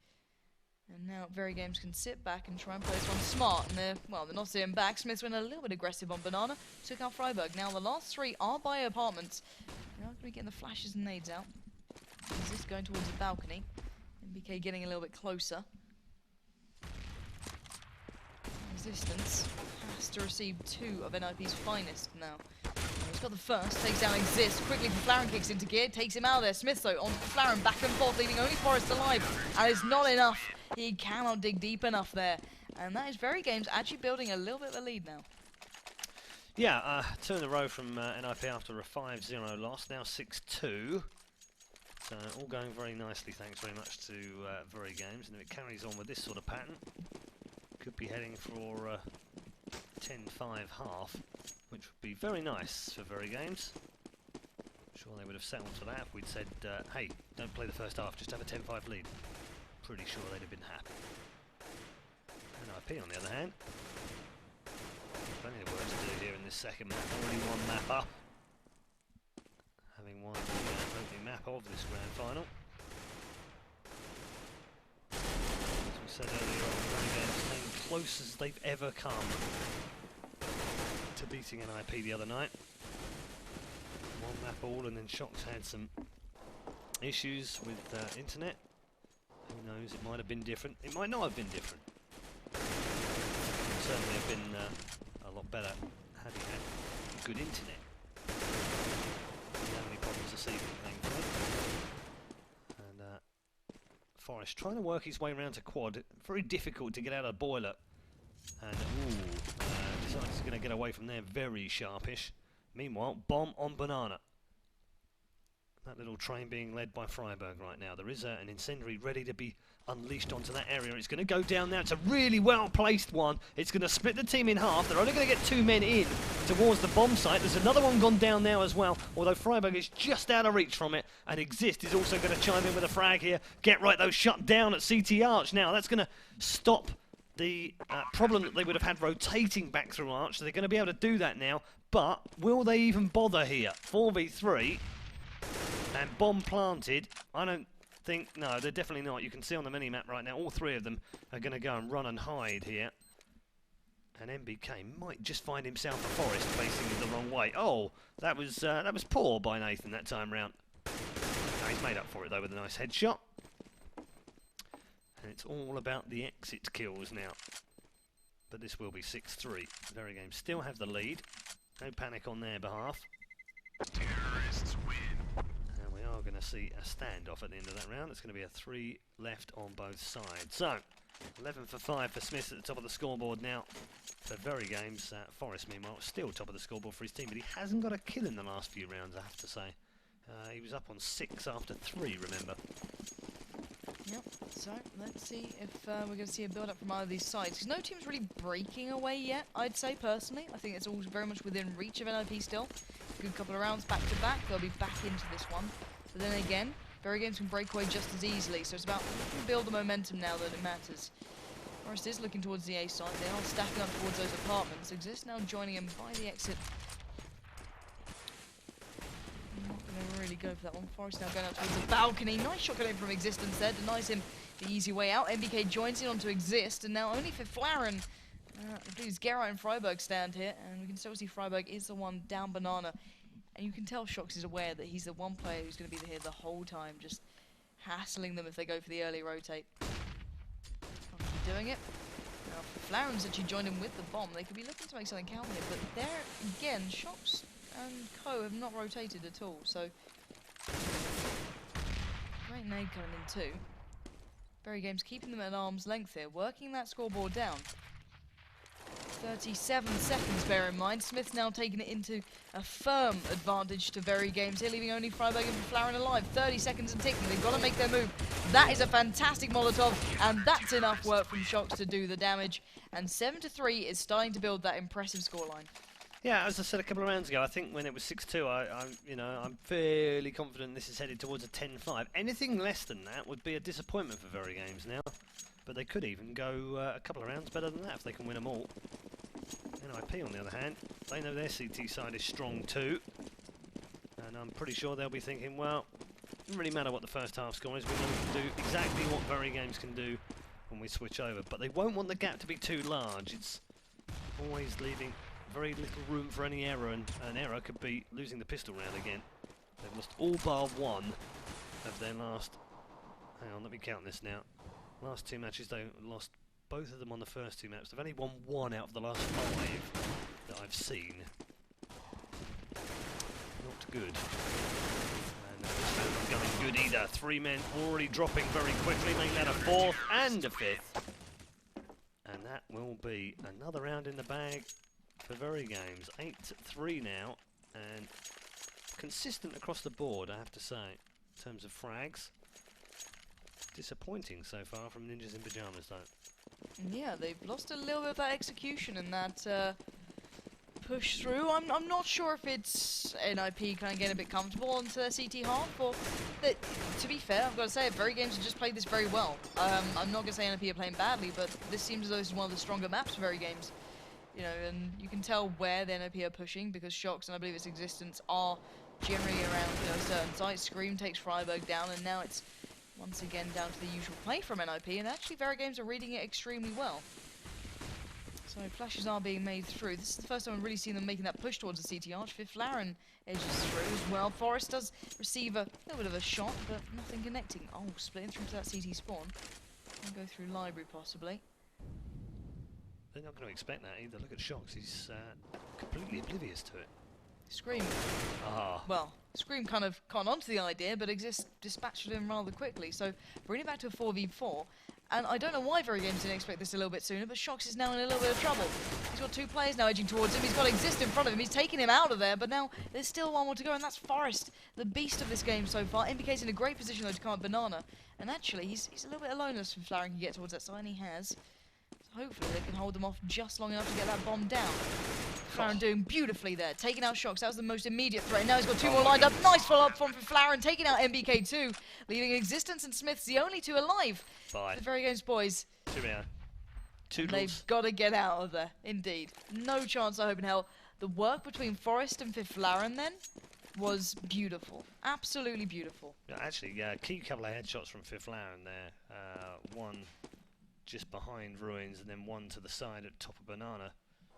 And now VeryGames can sit back and try and play this one smart. And they're not sitting back. Smith's went a little bit aggressive on Banana. Took out Freiburg. Now the last three are by apartments. They're not going to be getting the flashes and nades out. Is this going towards the balcony? NBK getting a little bit closer. Resistance has to receive two of NiP's finest now. He's got the first, takes down Exist, quickly Flaren kicks into gear, takes him out of there. Smith though, on Flaren, back and forth, leaving only Forrest alive. And it's not enough. He cannot dig deep enough there. And that is VeryGames actually building a little bit of a lead now. Yeah, 2 in a row from NiP after a 5-0 loss, now 6-2. So all going very nicely, thanks very much to VeryGames. And if it carries on with this sort of pattern, could be heading for 10-5 half, which would be very nice for VeryGames. Sure they would have settled for that if we'd said, hey, don't play the first half, just have a 10-5 lead. Pretty sure they'd have been happy. NiP on the other hand, plenty of work to do here in this second map. Already one map up, having won the opening map of this grand final. As we said earlier on, VeryGames came close as they've ever come to beating NiP the other night. One map all, and then Shox had some issues with internet. Who knows, it might have been different. It might not have been different. It would certainly have been a lot better had he had good internet. Didn't have any problems this evening, thankfully. And Forrest trying to work his way around to quad. Very difficult to get out of boiler. And decides he's going to get away from there, very sharpish. Meanwhile, bomb on Banana. That little train being led by Freiburg right now. There is an incendiary ready to be unleashed onto that area. It's going to go down now. It's a really well-placed one. It's going to split the team in half. They're only going to get 2 men in towards the bomb site. There's another one gone down now as well, although Freiburg is just out of reach from it. And Exist is also going to chime in with a frag here. Get right, though, shut down at CT Arch. Now, that's going to stop the problem that they would have had rotating back through Arch. So they're going to be able to do that now. But will they even bother here? 4v3. And bomb planted. I don't think... No, they're definitely not. You can see on the mini-map right now, all 3 of them are going to go and run and hide here. And NBK might just find himself a Forest facing the wrong way. Oh, that was poor by Nathan that time round. No, he's made up for it, though, with a nice headshot. And it's all about the exit kills now. But this will be 6-3. VeryGames still have the lead. No panic on their behalf. Terrorists win. And we are going to see a standoff at the end of that round. It's going to be a 3 left on both sides. So, 11 for 5 for Smith at the top of the scoreboard now. For VeryGames, Forrest, meanwhile, still top of the scoreboard for his team, but he hasn't got a kill in the last few rounds, I have to say. He was up on 6 after 3, remember. Yep, so let's see if we're going to see a build-up from either of these sides. Because no team's really breaking away yet, I'd say, personally. I think it's all very much within reach of NiP still. Good couple of rounds back to back, they'll be back into this one. But then again, VeryGames can break away just as easily, so it's about build the momentum now that it matters. Forrest is looking towards the A side, they are stacking up towards those apartments. Exist now joining him by the exit. I'm not going to really go for that one. Forrest now going out towards the balcony. Nice shot coming from Existence there, denies him the easy way out. NBK joins in onto Exist, and now only for Flaren. Please, Geralt and Freiburg stand here, and we can still see Freiburg is the one down Banana. And you can tell Shox is aware that he's the one player who's going to be here the whole time, just hassling them if they go for the early rotate. Obviously doing it. Now, Flaren's actually joined him with the bomb. They could be looking to make something count here, but there, again, Shox and Co have not rotated at all, so... Great nade coming in too. VeryGames keeping them at arm's length here, working that scoreboard down. 37 seconds, bear in mind. Smith's now taking it into a firm advantage to VeryGames here, leaving only Freiburg and Flaren alive. 30 seconds and ticking. They've got to make their move. That is a fantastic Molotov, and that's enough work from Shox to do the damage. And 7-3 is starting to build that impressive scoreline. Yeah, as I said a couple of rounds ago, I think when it was 6-2, I'm fairly confident this is headed towards a 10-5. Anything less than that would be a disappointment for VeryGames now. But they could even go a couple of rounds better than that if they can win them all. NiP, on the other hand, they know their CT side is strong too. And I'm pretty sure they'll be thinking, well, it doesn't really matter what the first half score is. We know we can do exactly what VeryGames can do when we switch over. But they won't want the gap to be too large. It's always leaving very little room for any error, and an error could be losing the pistol round again. They've lost all bar one of their last... Hang on, let me count this now. Last 2 matches, they lost both of them on the first 2 maps. They've only won 1 out of the last 5 that I've seen. Not good. And this match not going good either. 3 men already dropping very quickly, making that a 4th and a 5th. And that will be another round in the bag for VeryGames. 8-3 now, and consistent across the board, I have to say, in terms of frags. Disappointing so far from Ninjas in Pyjamas, though. Yeah, they've lost a little bit of that execution and that push through. I'm not sure if it's NiP kind of getting a bit comfortable onto their CT half, or that, to be fair, I've got to say it, VeryGames have just played this very well. I'm not going to say NiP are playing badly, but this seems as though this is one of the stronger maps for VeryGames. You know, and you can tell where the NiP are pushing, because Shocks and I believe its existence are generally around, you know, certain sites. Scream takes Freiburg down, and now it's once again down to the usual play from NiP, and actually VeryGames are reading it extremely well. So flashes are being made through. This is the first time I've really seen them making that push towards the CT arch. Fifth Laren edges through as well. Forest does receive a little bit of a shot, but nothing connecting. Oh, splitting through to that CT spawn. And go through library possibly. They're not going to expect that either. Look at Shocks, he's completely oblivious to it. Scream. Ah. Well, Scream kind of caught onto the idea, but dispatched him rather quickly. So bring it back to a 4v4. And I don't know why VeryGames didn't expect this a little bit sooner, but Shocks is now in a little bit of trouble. He's got 2 players now edging towards him. He's got Exist in front of him. He's taking him out of there, but now there's still 1 more to go, and that's Forest, the beast of this game so far. MBK's in a great position, though, to come at Banana. And actually, he's a little bit alone as Flaren can get towards that side, and he has. So hopefully they can hold them off just long enough to get that bomb down. Flaren doing beautifully there, taking out Shocks. That was the most immediate threat. Now he's got 2 more lined up. Nice follow-up from Flaren, taking out MBK too, leaving Existence and Smiths the only 2 alive. Bye. The VeryGames boys. They've got to get out of there, indeed. No chance, I hope in hell. The work between Forest and Fifth Laren then was beautiful. Absolutely beautiful. Yeah, actually, key couple of headshots from Fifth Laren there. One just behind Ruins, and then one to the side at top of Banana.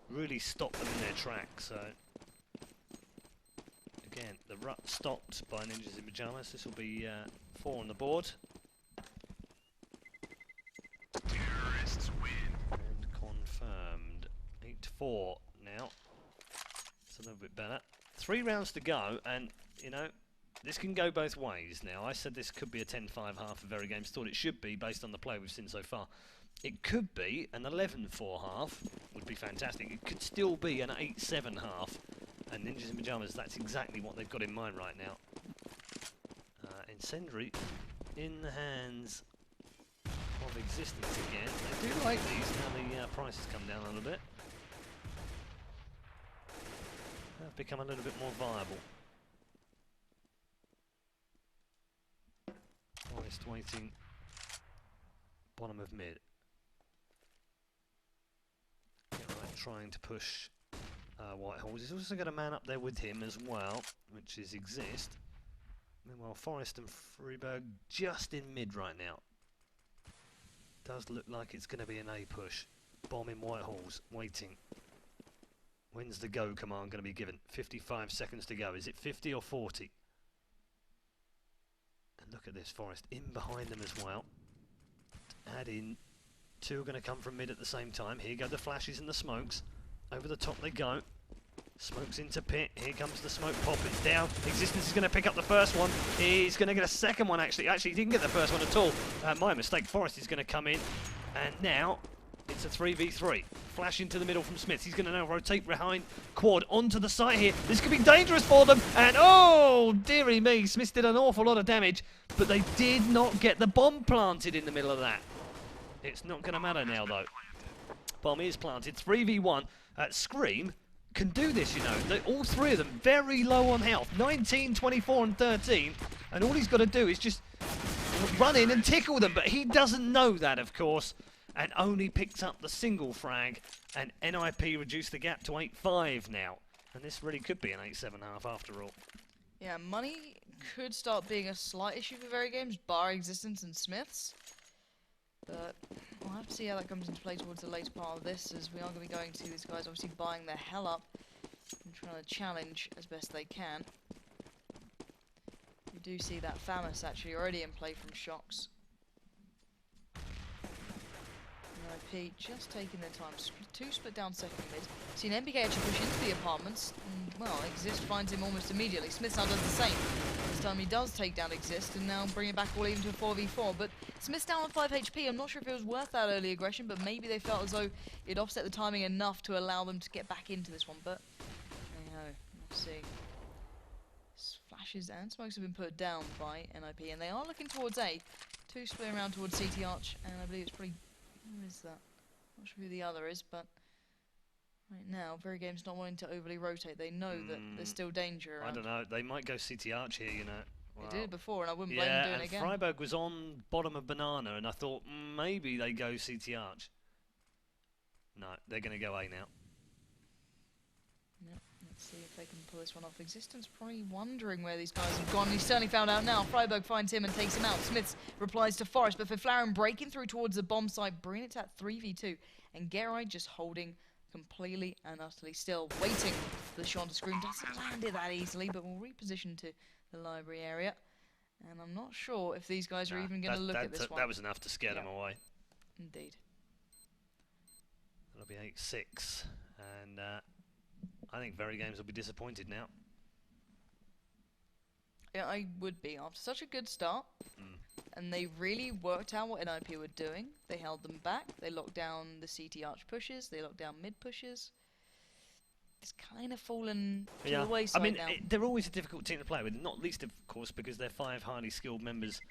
Really stopped them in their tracks. So again, the rut stopped by Ninjas in Pyjamas. This will be 4 on the board. Terrorists win. And confirmed. 8-4 now. It's a little bit better. 3 rounds to go, and you know, this can go both ways now. I said this could be a 10-5 half for VeryGames. Thought it should be based on the play we've seen so far. It could be an 11-4 half, would be fantastic. It could still be an 8-7 half. And Ninjas in Pyjamas, that's exactly what they've got in mind right now. Incendiary in the hands of Existence again. They do like these now the prices come down a little bit. Have become a little bit more viable. Forest waiting. Bottom of mid. Right, trying to push Whitehall. He's also got a man up there with him as well, which is Exist. Meanwhile, Forest and Freiburg just in mid right now. Does look like it's going to be an A push. Bomb in Whitehall's waiting. When's the go command going to be given? 55 seconds to go. Is it 50 or 40? And look at this, Forest in behind them as well. Add in. 2 are going to come from mid at the same time. Here go the flashes and the smokes. Over the top they go. Smokes into pit. Here comes the smoke pop. It's down. Existence is going to pick up the first one. He's going to get a second one, actually. Actually, he didn't get the first one at all. My mistake. Forest is going to come in. And now it's a 3v3. Flash into the middle from Smith. He's going to now rotate behind Quad onto the site here. This could be dangerous for them. And oh, dearie me. Smith did an awful lot of damage. But they did not get the bomb planted in the middle of that. It's not going to matter now, though. Bomb is planted. 3v1. Scream can do this, you know. All 3 of them very low on health. 19, 24 and 13. And all he's got to do is just run in and tickle them. But he doesn't know that, of course. And only picks up the single frag. And NiP reduced the gap to 8-5 now. And this really could be an 8-7 half after all. Yeah, money could start being a slight issue for VeryGames, bar Existence and Smiths. But we'll have to see how that comes into play towards the later part of this, as we are going to be going to these guys obviously buying their hell up and trying to challenge as best they can. We do see that FAMAS actually already in play from Shocks. NiP just taking their time. Two split down second mid. Seen NBK actually push into the apartments. And, well, Exist finds him almost immediately. Smith now does the same. This time he does take down Exist and now bring it back all even to a 4v4. But Smith's down on 5 HP. I'm not sure if it was worth that early aggression, but maybe they felt as though it offset the timing enough to allow them to get back into this one. But, you know, we'll see. Flashes and smokes have been put down by NiP, and they are looking towards A. Two splitting around towards CT Arch, and I believe it's pretty... Who is that? Not sure who the other is, but right now, VeryGames not wanting to overly rotate. They know that there's still danger around. I don't know. They might go CT Arch here, you know. Well, they did it before, and I wouldn't blame them doing it again. Yeah, and Freiburg was on bottom of Banana, and I thought maybe they go CT Arch. No, they're going to go A now. Yep, let's see if they can pull this one off. Existence probably wondering where these guys have gone. He's certainly found out now. Freiburg finds him and takes him out. Smiths replies to Forrest, but Flaren breaking through towards the bomb site, bringing it to that 3v2. And Gerai just holding completely and utterly still, waiting for the Sean to scream. Doesn't land it that easily, but will reposition to the library area. And I'm not sure if these guys are even going to look at this one. That was enough to scare them away. Indeed. That'll be 8-6. And I think VeryGames will be disappointed now. Yeah, I would be. After such a good start, and they really worked out what NiP were doing. They held them back. They locked down the CT Arch pushes. They locked down mid pushes. It's kind of fallen to the wayside now. They're always a difficult team to play with, not least, of course, because they're 5 highly skilled members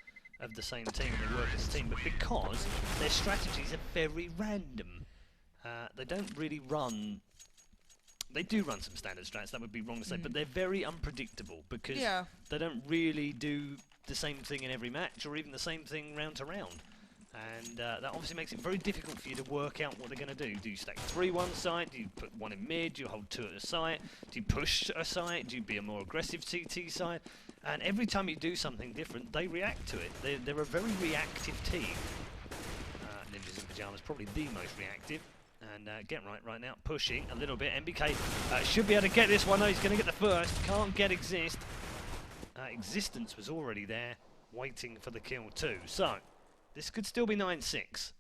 of the same team and they work as a team, but because their strategies are very random. They don't really run... They do run some standard strats, that would be wrong to say, but they're very unpredictable because they don't really do the same thing in every match or even the same thing round to round. And that obviously makes it very difficult for you to work out what they're going to do. Do you stack 3 one side? Do you put 1 in mid? Do you hold 2 at a site? Do you push a site? Do you be a more aggressive CT side? And every time you do something different, they react to it. They're a very reactive team. Ninjas in Pyjamas probably the most reactive. And Get right now, pushing a little bit. NBK should be able to get this one. No, he's going to get the first. Can't get Exist. Existence was already there, waiting for the kill too. So, this could still be 9-6.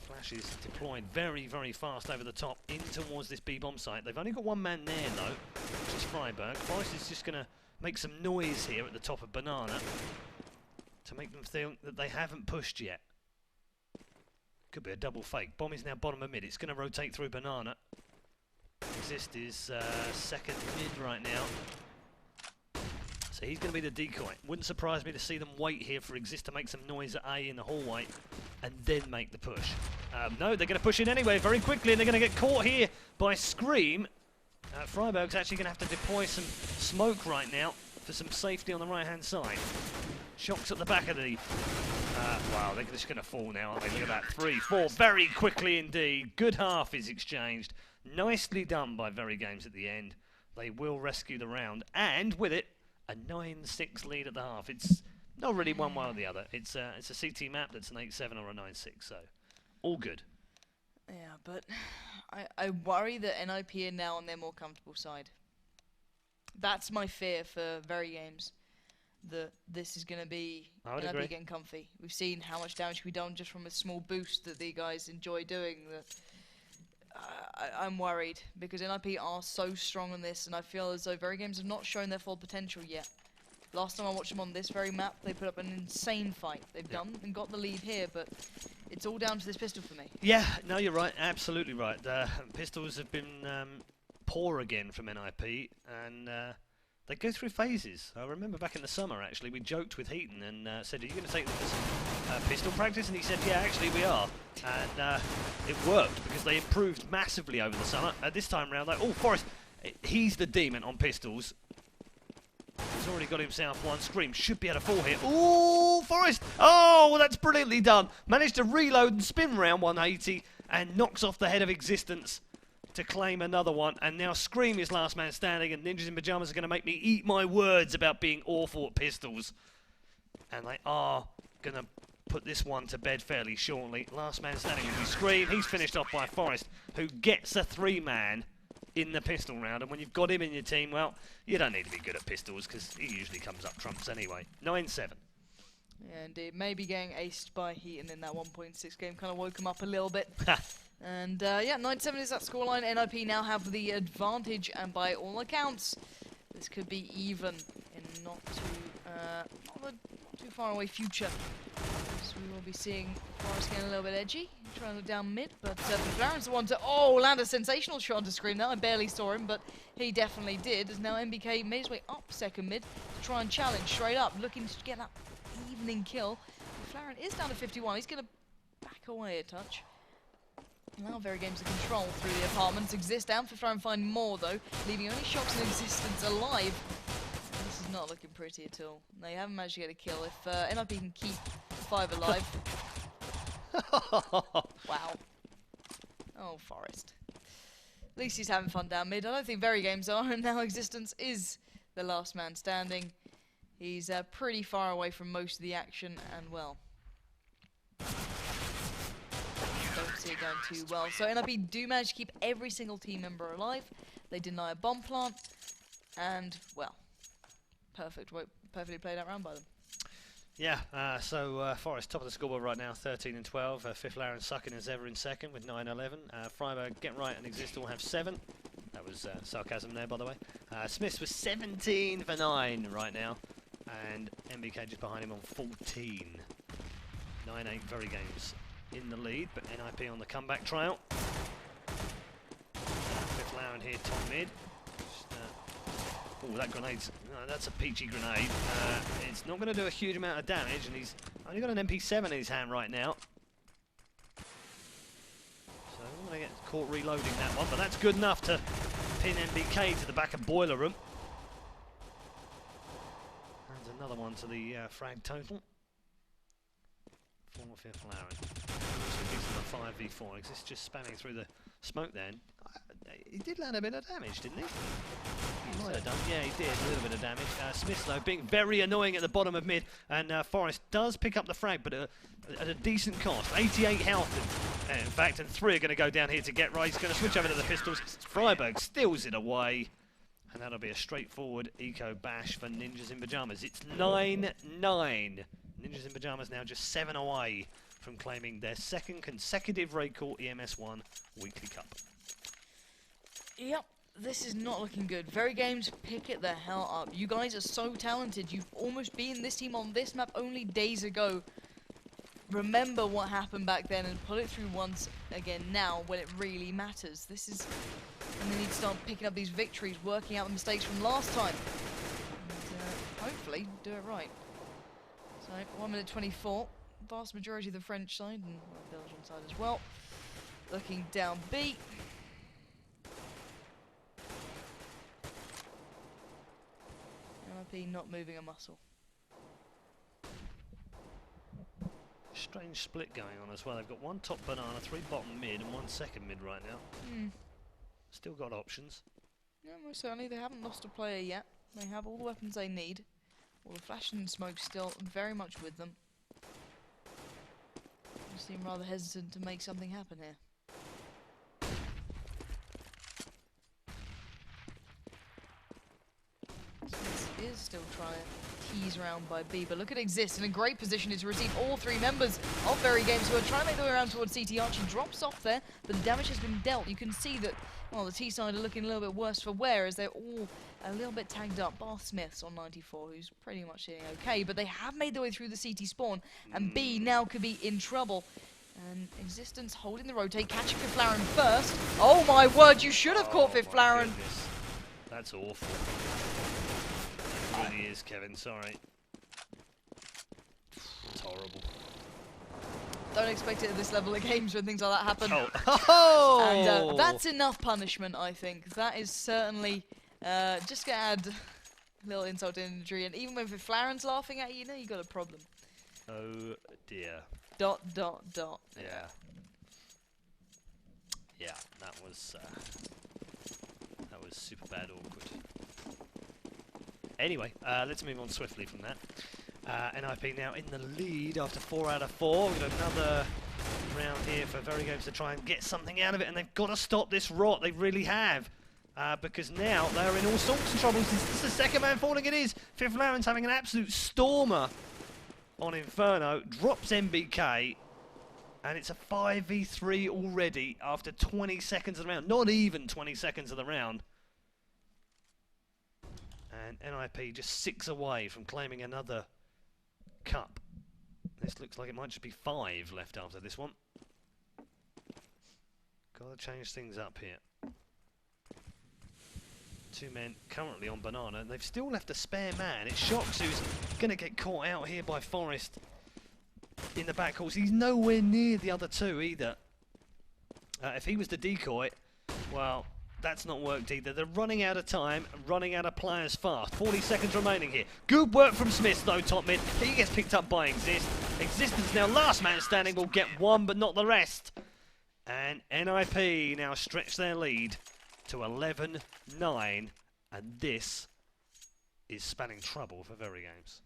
Flash is deployed very, very fast over the top in towards this B-bomb site. They've only got 1 man there though, which is Freiburg. Forrest is just going to make some noise here at the top of Banana to make them think that they haven't pushed yet. Could be a double fake. Bomb is now bottom of mid. It's going to rotate through Banana. Exist is second mid right now. So he's going to be the decoy. Wouldn't surprise me to see them wait here for Exist to make some noise at A in the hallway and then make the push. No, they're going to push in anyway very quickly and they're going to get caught here by Scream. Freiburg's actually going to have to deploy some smoke right now for some safety on the right-hand side. Shocks at the back of the... wow, they're just going to fall now, aren't they? Look at that. 3, 4, very quickly indeed. Good half is exchanged. Nicely done by VeryGames at the end. They will rescue the round. And with it, a 9-6 lead at the half. It's not really one way or the other. It's a CT map that's an 8-7 or a 9-6, so all good. Yeah, but I worry that NiP are now on their more comfortable side. That's my fear for VeryGames. That this is going to be NiP getting comfy. We've seen how much damage can be done just from a small boost that the guys enjoy doing. I'm worried because NiP are so strong on this, and I feel as though VeryGames have not shown their full potential yet. Last time I watched them on this very map, they put up an insane fight. They've done and got the lead here, but it's all down to this pistol for me. Yeah, no, you're right. Absolutely right. Pistols have been poor again from NiP, and they go through phases. I remember back in the summer, actually, we joked with Heaton and said, are you going to take them to some pistol practice? And he said, yeah, actually we are. And it worked because they improved massively over the summer. This time round, like, oh, Forrest, he's the demon on pistols. He's already got himself one. Scream should be able to fall here. Ooh, Forrest! Oh, that's brilliantly done. Managed to reload and spin round 180 and knocks off the head of Existence to claim another one. And now Scream is last man standing, and Ninjas in Pyjamas are going to make me eat my words about being awful at pistols. and they are going to put this one to bed fairly shortly. Last man standing will be Scream. He's finished off by Forrest, who gets a 3-man in the pistol round. And when you've got him in your team, well, you don't need to be good at pistols because he usually comes up trumps anyway. 9-7. Yeah, indeed. Maybe getting aced by Heaton in that 1.6 game kind of woke him up a little bit. And yeah, 9-7 is that scoreline. NiP now have the advantage, and by all accounts, this could be even in not too far away future. So we will be seeing Forrest getting a little bit edgy, trying to look down mid, but McLaren's the one to land a sensational shot onto screen there. I barely saw him, but he definitely did. As now MBK made his way up second mid to try and challenge straight up, looking to get that evening kill. McLaren is down to 51. He's going to back away a touch. Now VeryGames in control through the apartments. Exist down for McLaren, find more though, leaving only Shocks in existence alive. This is not looking pretty at all. They haven't managed to get a kill. If NiP can keep 5 alive. Wow. Oh, Forrest. At least he's having fun down mid. I don't think VeryGames are, and now Existence is the last man standing. He's pretty far away from most of the action, and well, don't see it going too well. So NiP do manage to keep every single team member alive. They deny a bomb plant, and well, perfectly played out round by them. Yeah, so Forrest top of the scoreboard right now, 13 and 12. Fifth Laren sucking as ever in second with 9-11. Freiburg, Get Right and Exist all have 7. That was sarcasm there, by the way. Smiths was 17 for 9 right now, and MBK just behind him on 14. 9-8 VeryGames in the lead, but NiP on the comeback trail. Fifth Laren here, top mid. Oh, that grenade's... that's a peachy grenade. It's not going to do a huge amount of damage, and he's only got an MP7 in his hand right now. So I'm going to get caught reloading that one, but that's good enough to pin MBK to the back of Boiler Room. And another one to the frag total. 4 Fifth Laren. So a 5v4. Exists just spamming through the smoke then. He did land a bit of damage, didn't he? He might have done. Yeah, he did. A little bit of damage. Smith, though, being very annoying at the bottom of mid. And Forrest does pick up the frag, but at a decent cost. 88 health, in fact, and 3 are going to go down here to Get Right. He's going to switch over to the pistols. Freiburg steals it away. And that'll be a straightforward eco bash for Ninjas in Pyjamas. It's 9-9. Ninjas in Pyjamas now just 7 away from claiming their second consecutive RaidCall EMS 1 weekly cup. Yep, this is not looking good. VeryGames, pick it the hell up. You guys are so talented. You've almost been this team on this map only days ago. Remember what happened back then and put it through once again now when it really matters. This is... and they need to start picking up these victories, working out the mistakes from last time. And hopefully do it right. So, 1 minute 24. Vast majority of the French side and well, Belgian side as well. Looking down B. NiP not moving a muscle. Strange split going on as well. They've got 1 top banana, 3 bottom mid, and 1 second mid right now. Still got options. Yeah, most certainly. They haven't lost a player yet. They have all the weapons they need. All the flash and smoke still very much with them. They seem rather hesitant to make something happen here. This is still trying to tease around by B, but look at Exist in a great position to receive all 3 members of VeryGames who are trying to make their way around towards CT. Archie drops off there, but the damage has been dealt. You can see that, well, the T side are looking a little bit worse for wear as they're all a little bit tagged up. Bar Smith's on 94, who's pretty much doing okay, but they have made their way through the CT spawn, and B now could be in trouble. And Existence holding the rotate, catching Fifth Laren first. Oh my word, you should have caught Fifth Laren. That's awful. It really is, Kevin, sorry. It's horrible. Don't expect it at this level of games when things like that happen. Oh. And that's enough punishment, I think. That is certainly just going to add a little insult to injury. And even when Fifth Laren's laughing at you, you know you got a problem. Oh dear. ... Yeah. Yeah, that was super bad awkward. Anyway, let's move on swiftly from that. NiP now in the lead after 4 out of 4. We've got another round here for VeryGames to try and get something out of it, and they've got to stop this rot. They really have. Because now they're in all sorts of troubles. This is the second man falling. It is. Fifth Lauren's having an absolute stormer on Inferno. Drops MBK. And it's a 5v3 already after 20 seconds of the round. Not even 20 seconds of the round. And NiP just 6 away from claiming another cup. This looks like it might just be 5 left after this one. Got to change things up here. 2 men currently on Banana, and they've still left a spare man. It's Shox who's going to get caught out here by Forest in the back course. He's nowhere near the other 2 either. If he was the decoy, well, that's not worked either. They're running out of time, running out of players fast. 40 seconds remaining here. Good work from Smith though, top mid. He gets picked up by Exist. Existence now, last man standing, will get 1 but not the rest. And NiP now stretch their lead to 11-9, and this is spelling trouble for VeryGames.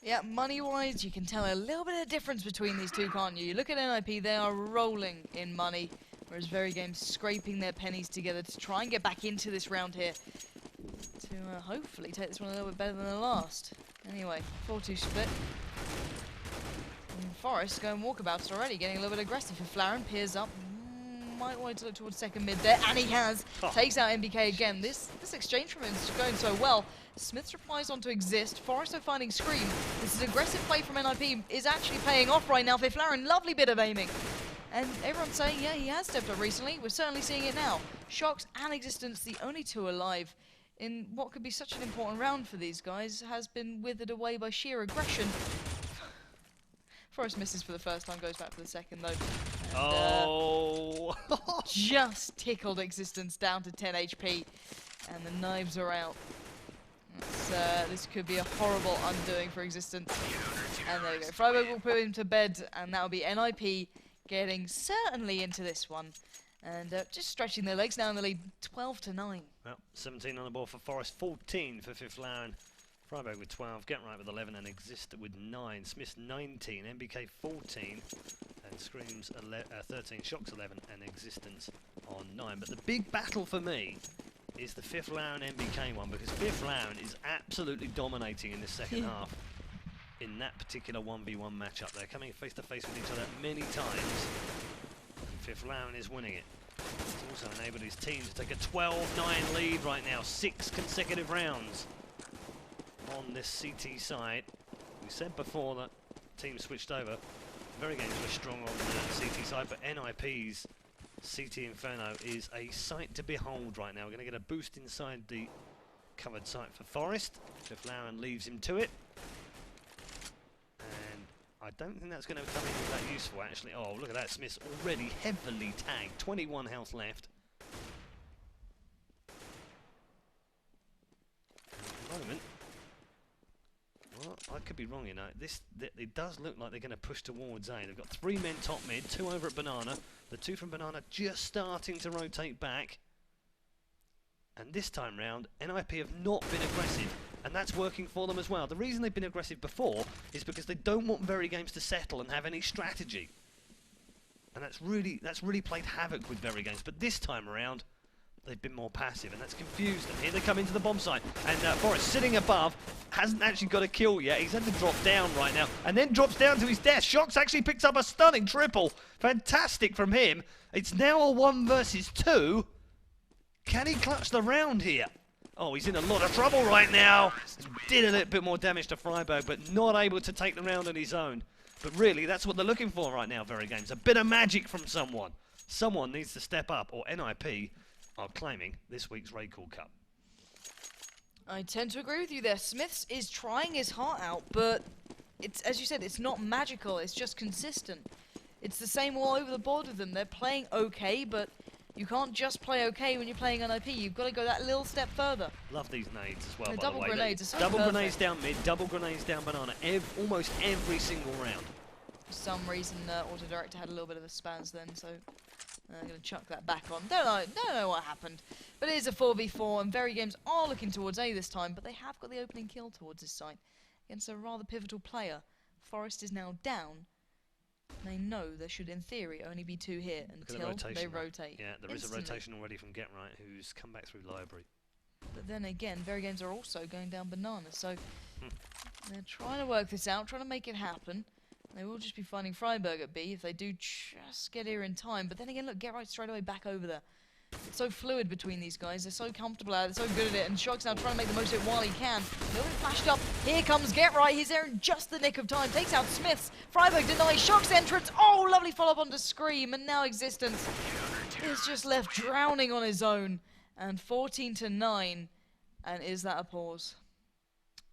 Yeah, money-wise, you can tell a little bit of difference between these two, can't you? You look at NiP, they are rolling in money, whereas VeryGames scraping their pennies together to try and get back into this round here to hopefully take this one a little bit better than the last. Anyway, 4-2 split. And Forest going walkabouts already, getting a little bit aggressive. If Flaren peers up, might want to look towards second mid there, and he has. Takes out MBK again. This exchange from him is going so well. Smith's replies onto Exist. Forresto finding Scream. This is aggressive play from NiP is actually paying off right now for Flaren. Lovely bit of aiming. And everyone's saying, yeah, he has stepped up recently. We're certainly seeing it now. Shox and Existence, the only 2 alive in what could be such an important round for these guys, has been withered away by sheer aggression. Forest misses for the first time, goes back for the second though. And, just tickled Existence down to 10 HP, and the knives are out. This could be a horrible undoing for Existence. And there we go. Freiburg will put him to bed, and that will be NiP getting certainly into this one. And just stretching their legs now in the lead, 12-9. Well, 17 on the board for Forest, 14 for Fifth Lauren. Freiburg with 12, Get Right with 11, and Exist with 9. Smith 19, MBK 14, and Screams 13, Shox 11, and Existence on 9. But the big battle for me is the Fifth Lauren MBK one, because Fifth Lauren is absolutely dominating in this second half in that particular 1v1 matchup. They're coming face to face with each other many times, and Fifth Lauren is winning it. It's also enabled his team to take a 12-9 lead right now, 6 consecutive rounds on this CT side. We said before that team switched over. VeryGames were strong on the CT side, but NiP's CT Inferno is a sight to behold right now. We're going to get a boost inside the covered site for Forest. Fifth Lauren leaves him to it. And I don't think that's going to come in that useful, actually. Oh, look at that. Smith's already heavily tagged. 21 health left. At the moment, well, I could be wrong, you know. It does look like they're going to push towards A. They've got 3 men top mid, 2 over at Banana. The 2 from Banana just starting to rotate back. And this time round, NiP have not been aggressive, and that's working for them as well. The reason they've been aggressive before is because they don't want VeryGames to settle and have any strategy. And that's really played havoc with VeryGames. But this time around, they've been more passive, and that's confused them. Here they come into the bomb site, and Forrest sitting above, hasn't actually got a kill yet. He's had to drop down right now, and then drops down to his death. Shox actually picks up a stunning triple. Fantastic from him. It's now a 1 versus 2. Can he clutch the round here? Oh, he's in a lot of trouble right now. Did a little bit more damage to Freiburg, but not able to take the round on his own. But really, that's what they're looking for right now, VeryGames. A bit of magic from someone. Someone needs to step up, or NiP are claiming this week's RaidCall Cup. I tend to agree with you there. Smiths is trying his heart out, but it's, as you said, it's not magical, it's just consistent. It's the same all over the board with them. They're playing okay, but you can't just play okay when you're playing NiP. You've got to go that little step further. Love these nades as well, by double the way. Grenades are so double perfect. Grenades down mid, double grenades down Banana, almost every single round. For some reason, Auto Director had a little bit of a spaz then, so I'm going to chuck that back on. Don't know what happened. But it is a 4v4, and VeryGames are looking towards A this time, but they have got the opening kill towards this side. against a rather pivotal player. Forest is now down. They know there should, in theory, only be 2 here until they rotate. Yeah, there is a instantly. rotation already from Get Right, who's come back through library. But then again, VeryGames are also going down banana, so they're trying to work this out, trying to make it happen. They will just be finding Freiburg at B if they do just get here in time. But then again, look, Get Right straight away back over there. It's so fluid between these guys. They're so comfortable at it. They're so good at it. And Shock's now trying to make the most of it while he can. A little bit flashed up. Here comes Get Right. He's there in just the nick of time. Takes out Smiths. Freiburg denies Shock's entrance. Oh, lovely follow-up onto Scream. And now Existence is just left drowning on his own. And 14-9. And is that a pause?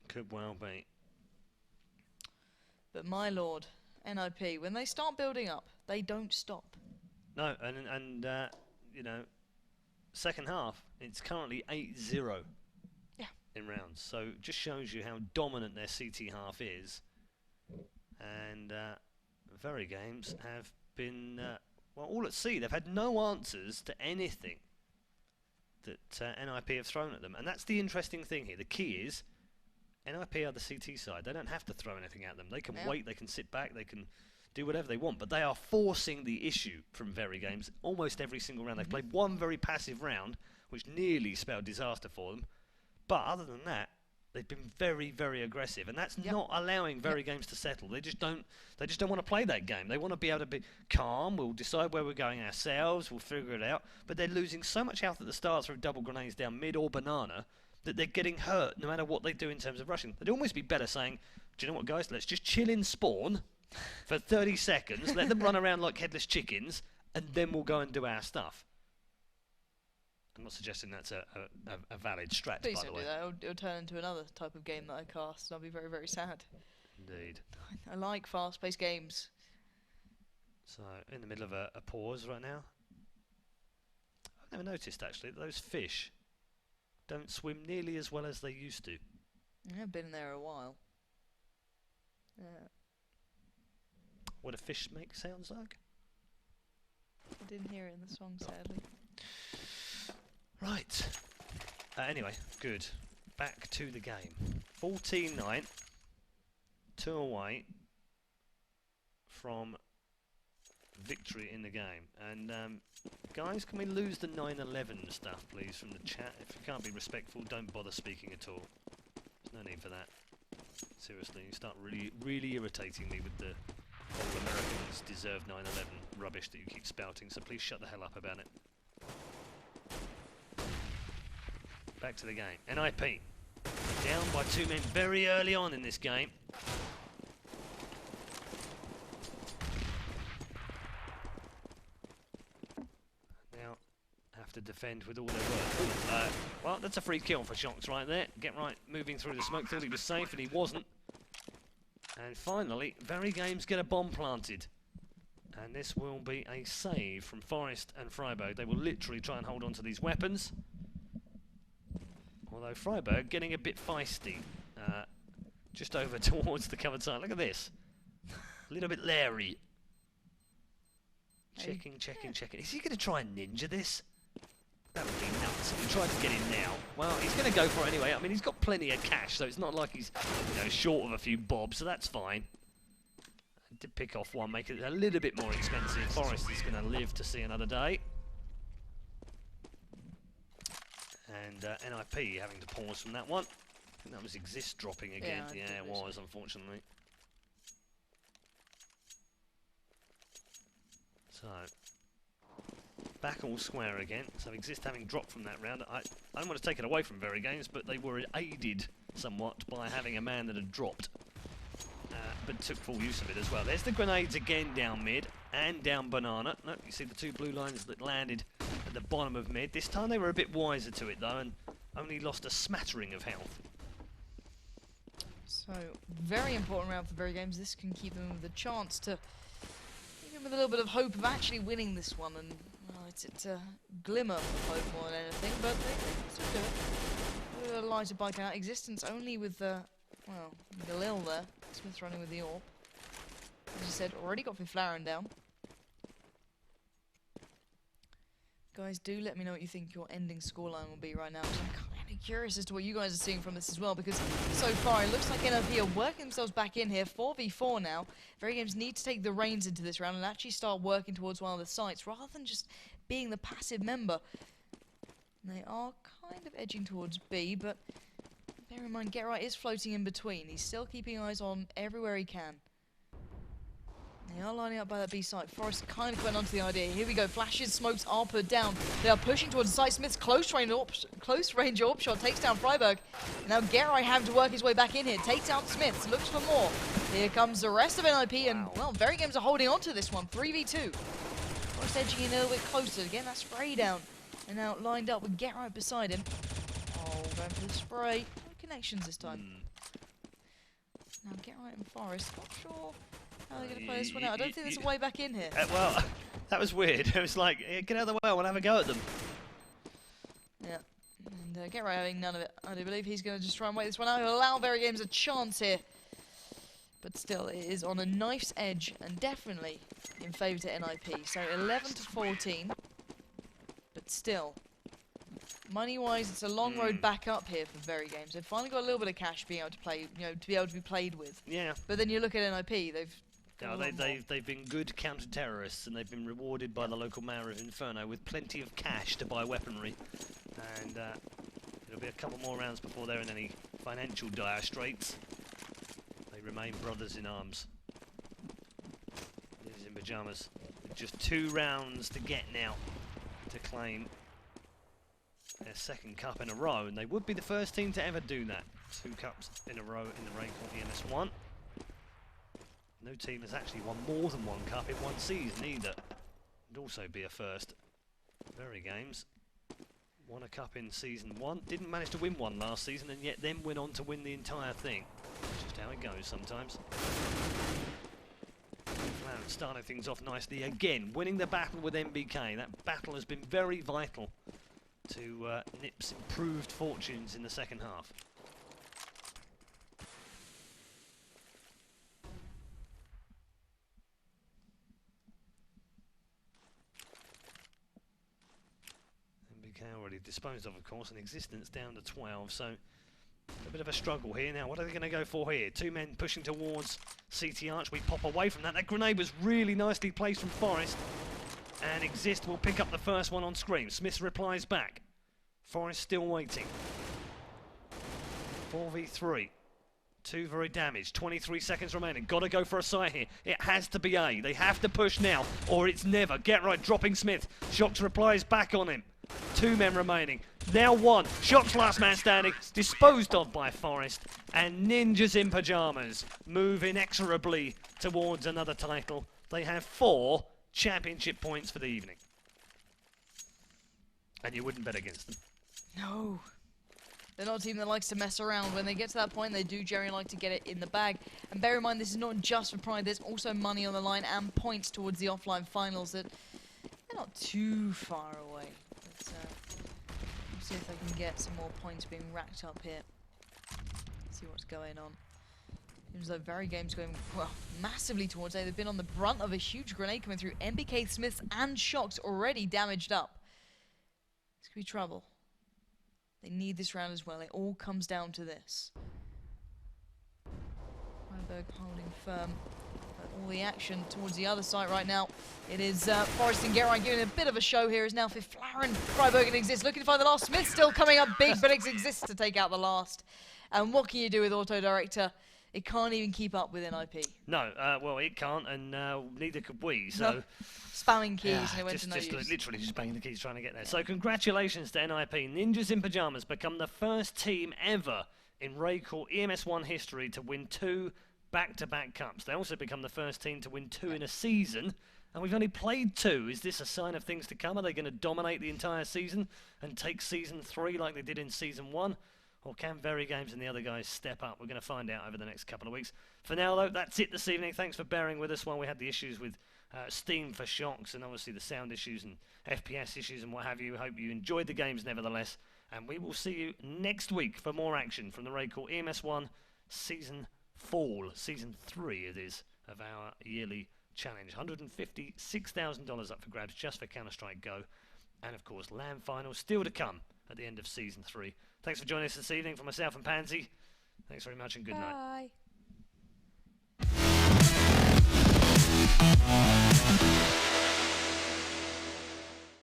Could well be. But my lord, NiP, when they start building up, they don't stop. No, and you know, second half, it's currently 8-0 in rounds. So just shows you how dominant their CT half is. And VeryGames have been, well, all at sea. They've had no answers to anything that NiP have thrown at them. And that's the interesting thing here. The key is, NiP are the CT side. They don't have to throw anything at them. They can wait, they can sit back, they can do whatever they want, but they are forcing the issue from VeryGames almost every single round. They've played one very passive round, which nearly spelled disaster for them, but other than that, they've been very, very aggressive, and that's not allowing VeryGames to settle. They just don't want to play that game. They want to be able to be calm. We'll decide where we're going ourselves. We'll figure it out. But they're losing so much health at the start through double grenades down mid or banana that they're getting hurt no matter what they do in terms of rushing. They'd almost be better saying, do you know what, guys? Let's just chill in spawn for 30 seconds, let them run around like headless chickens, and then we'll go and do our stuff. I'm not suggesting that's a valid strat, Please by the don't way. do that. It'll turn into another type of game that I cast, and I'll be very, very sad. Indeed. I like fast-paced games. So, in the middle of a pause right now. I've never noticed, actually, that those fish don't swim nearly as well as they used to. I've been in there a while. What do fish make sounds like? I didn't hear it in the song, sadly. Right. Anyway, good. Back to the game. 14-9. 2 away from victory in the game. And guys, can we lose the 9/11 stuff, please, from the chat? If you can't be respectful, don't bother speaking at all. There's no need for that. Seriously, you start really irritating me with the whole Americans deserve 9/11 rubbish that you keep spouting, so please shut the hell up about it. Back to the game. NiP down by 2 men very early on in this game. Now have to defend with all their work. Well, that's a free kill for Shocks right there. Get Right moving through the smoke, thought he was safe and he wasn't. And finally, VeryGames get a bomb planted. And this will be a save from Forest and Freiburg. They will literally try and hold on to these weapons. Although Freiburg getting a bit feisty. Just over towards the covered side. Look at this. A little bit leery. Checking. Is he going to try and ninja this? That would be nuts if he tried to get in now. Well, he's going to go for it anyway. I mean, he's got plenty of cash, so it's not like he's, you know, short of a few bobs, so that's fine. Did pick off one, make it a little bit more expensive. Forest is going to live to see another day. And NiP having to pause from that one. I think that was Exist dropping again. Yeah, it was, unfortunately. So, back all square again. So Exist having dropped from that round. I don't want to take it away from VeryGames, but they were aided somewhat by having a man that had dropped. But took full use of it as well. There's the grenades again down mid and down banana. Nope, you see the 2 blue lines that landed at the bottom of mid. This time they were a bit wiser to it though and only lost a smattering of health. So, very important round for VeryGames. This can keep them with a chance to, even with a little bit of hope of actually winning this one. And well, it's a glimmer of hope more than anything, but they can still do it. A little lighter bike out. Existence only with the, well, Galil there. Smith running with the AWP. As you said, already got Flaren down. Guys, do let me know what you think your ending scoreline will be right now. 'Cause I Curious as to what you guys are seeing from this as well, because so far it looks like NiP are working themselves back in here. 4v4 now. VeryGames need to take the reins into this round and actually start working towards one of the sites rather than just being the passive member. They are kind of edging towards B, but bear in mind, GetRight is floating in between. He's still keeping eyes on everywhere he can. They are lining up by that B site. Forrest kind of went onto the idea. Here we go. Flashes, smokes are put down. They are pushing towards the site. Smith's close range AWP shot takes down Freiburg. Now GetRight having to work his way back in here. Takes out Smith. Looks for more. Here comes the rest of NiP, and well, VeryGames are holding on to this one. 3v2. Forrest edging in a little bit closer. Again, that spray down. And now lined up with GetRight beside him. Oh, going for the spray. No connections this time. Now GetRight and Forrest. Not sure how they're going to play this one out. I don't think there's a way back in here. Well, that was weird. It was like, get out of the way, I want to have a go at them. Yeah, and GetRight having none of it. I do believe he's going to just try and wait this one out. He'll allow VeryGames a chance here. But still, it is on a knife's edge and definitely in favour to NiP. So 11 to 14. But still, money-wise, it's a long road back up here for VeryGames. They've finally got a little bit of cash being able to play, to be able to be played with. Yeah. But then you look at NiP, they've been good counter-terrorists, and they've been rewarded by the local mayor of Inferno with plenty of cash to buy weaponry. And it'll be a couple more rounds before they're in any financial dire straits. They remain brothers in arms. Ninjas in pyjamas. With just 2 rounds to get now to claim their 2nd cup in a row, and they would be the first team to ever do that. 2 cups in a row in the RaidCall EMS 1. No team has actually won more than 1 cup in 1 season either. Would also be a first. VeryGames won a cup in season 1, didn't manage to win one last season, and yet then went on to win the entire thing. Just how it goes sometimes. Cloud starting things off nicely again, winning the battle with MBK. That battle has been very vital to NiP's improved fortunes in the 2nd half. MBK already disposed of course, and existence down to 12, so a bit of a struggle here. Now, what are they going to go for here? 2 men pushing towards CT Arch. We pop away from that. That grenade was really nicely placed from Forrest. And Exist will pick up the first one on screen. Smith replies back. Forrest still waiting. 4v3. 2 very damaged. 23 seconds remaining. Got to go for a site here. It has to be A. They have to push now, or it's never. GetRight dropping Smith. Shox replies back on him. 2 men remaining. Now 1. Shox last man standing. Disposed of by Forrest. And Ninjas in pyjamas move inexorably towards another title. They have 4 championship points for the evening. And you wouldn't bet against them. No. They're not a team that likes to mess around. When they get to that point, they do generally like to get it in the bag. And bear in mind, this is not just for pride. There's also money on the line and points towards the offline finals that they're not too far away. But, we'll see if they can get some more points being racked up here. See what's going on. Seems like VeryGames going, well, massively towards A. They've been on the brunt of a huge grenade coming through. MBK, Smiths, and Shox already damaged up. This could be trouble. They need this round as well. It all comes down to this. Freiburg holding firm. But all the action towards the other side right now. It is Forrest and GetRight giving a bit of a show here. Is now Flaren, Freiburg and Exist looking to find the last. Smith still coming up big, but it exists to take out the last. And what can you do with Auto Director? It can't even keep up with NiP. No, well, it can't, and neither could we. So no. Spamming keys, and it went just, to no use. Literally just banging the keys trying to get there. So congratulations to NiP. Ninjas in pyjamas become the first team ever in RaidCall EMS 1 history to win 2 back-to-back cups. They also become the first team to win 2 in a season, and we've only played 2. Is this a sign of things to come? Are they going to dominate the entire season and take season 3 like they did in season 1? Or can VeryGames and the other guys step up? We're going to find out over the next couple of weeks. For now, though, that's it this evening. Thanks for bearing with us while we had the issues with Steam for Shox and obviously the sound issues and FPS issues and what have you. Hope you enjoyed the games nevertheless. And we will see you next week for more action from the RaidCall EMS 1 Season 3 it is, of our yearly challenge. $156,000 up for grabs just for Counter-Strike Go. And of course, LAN finals still to come at the end of Season 3. Thanks for joining us this evening. For myself and Pansy, thanks very much and good night. Bye.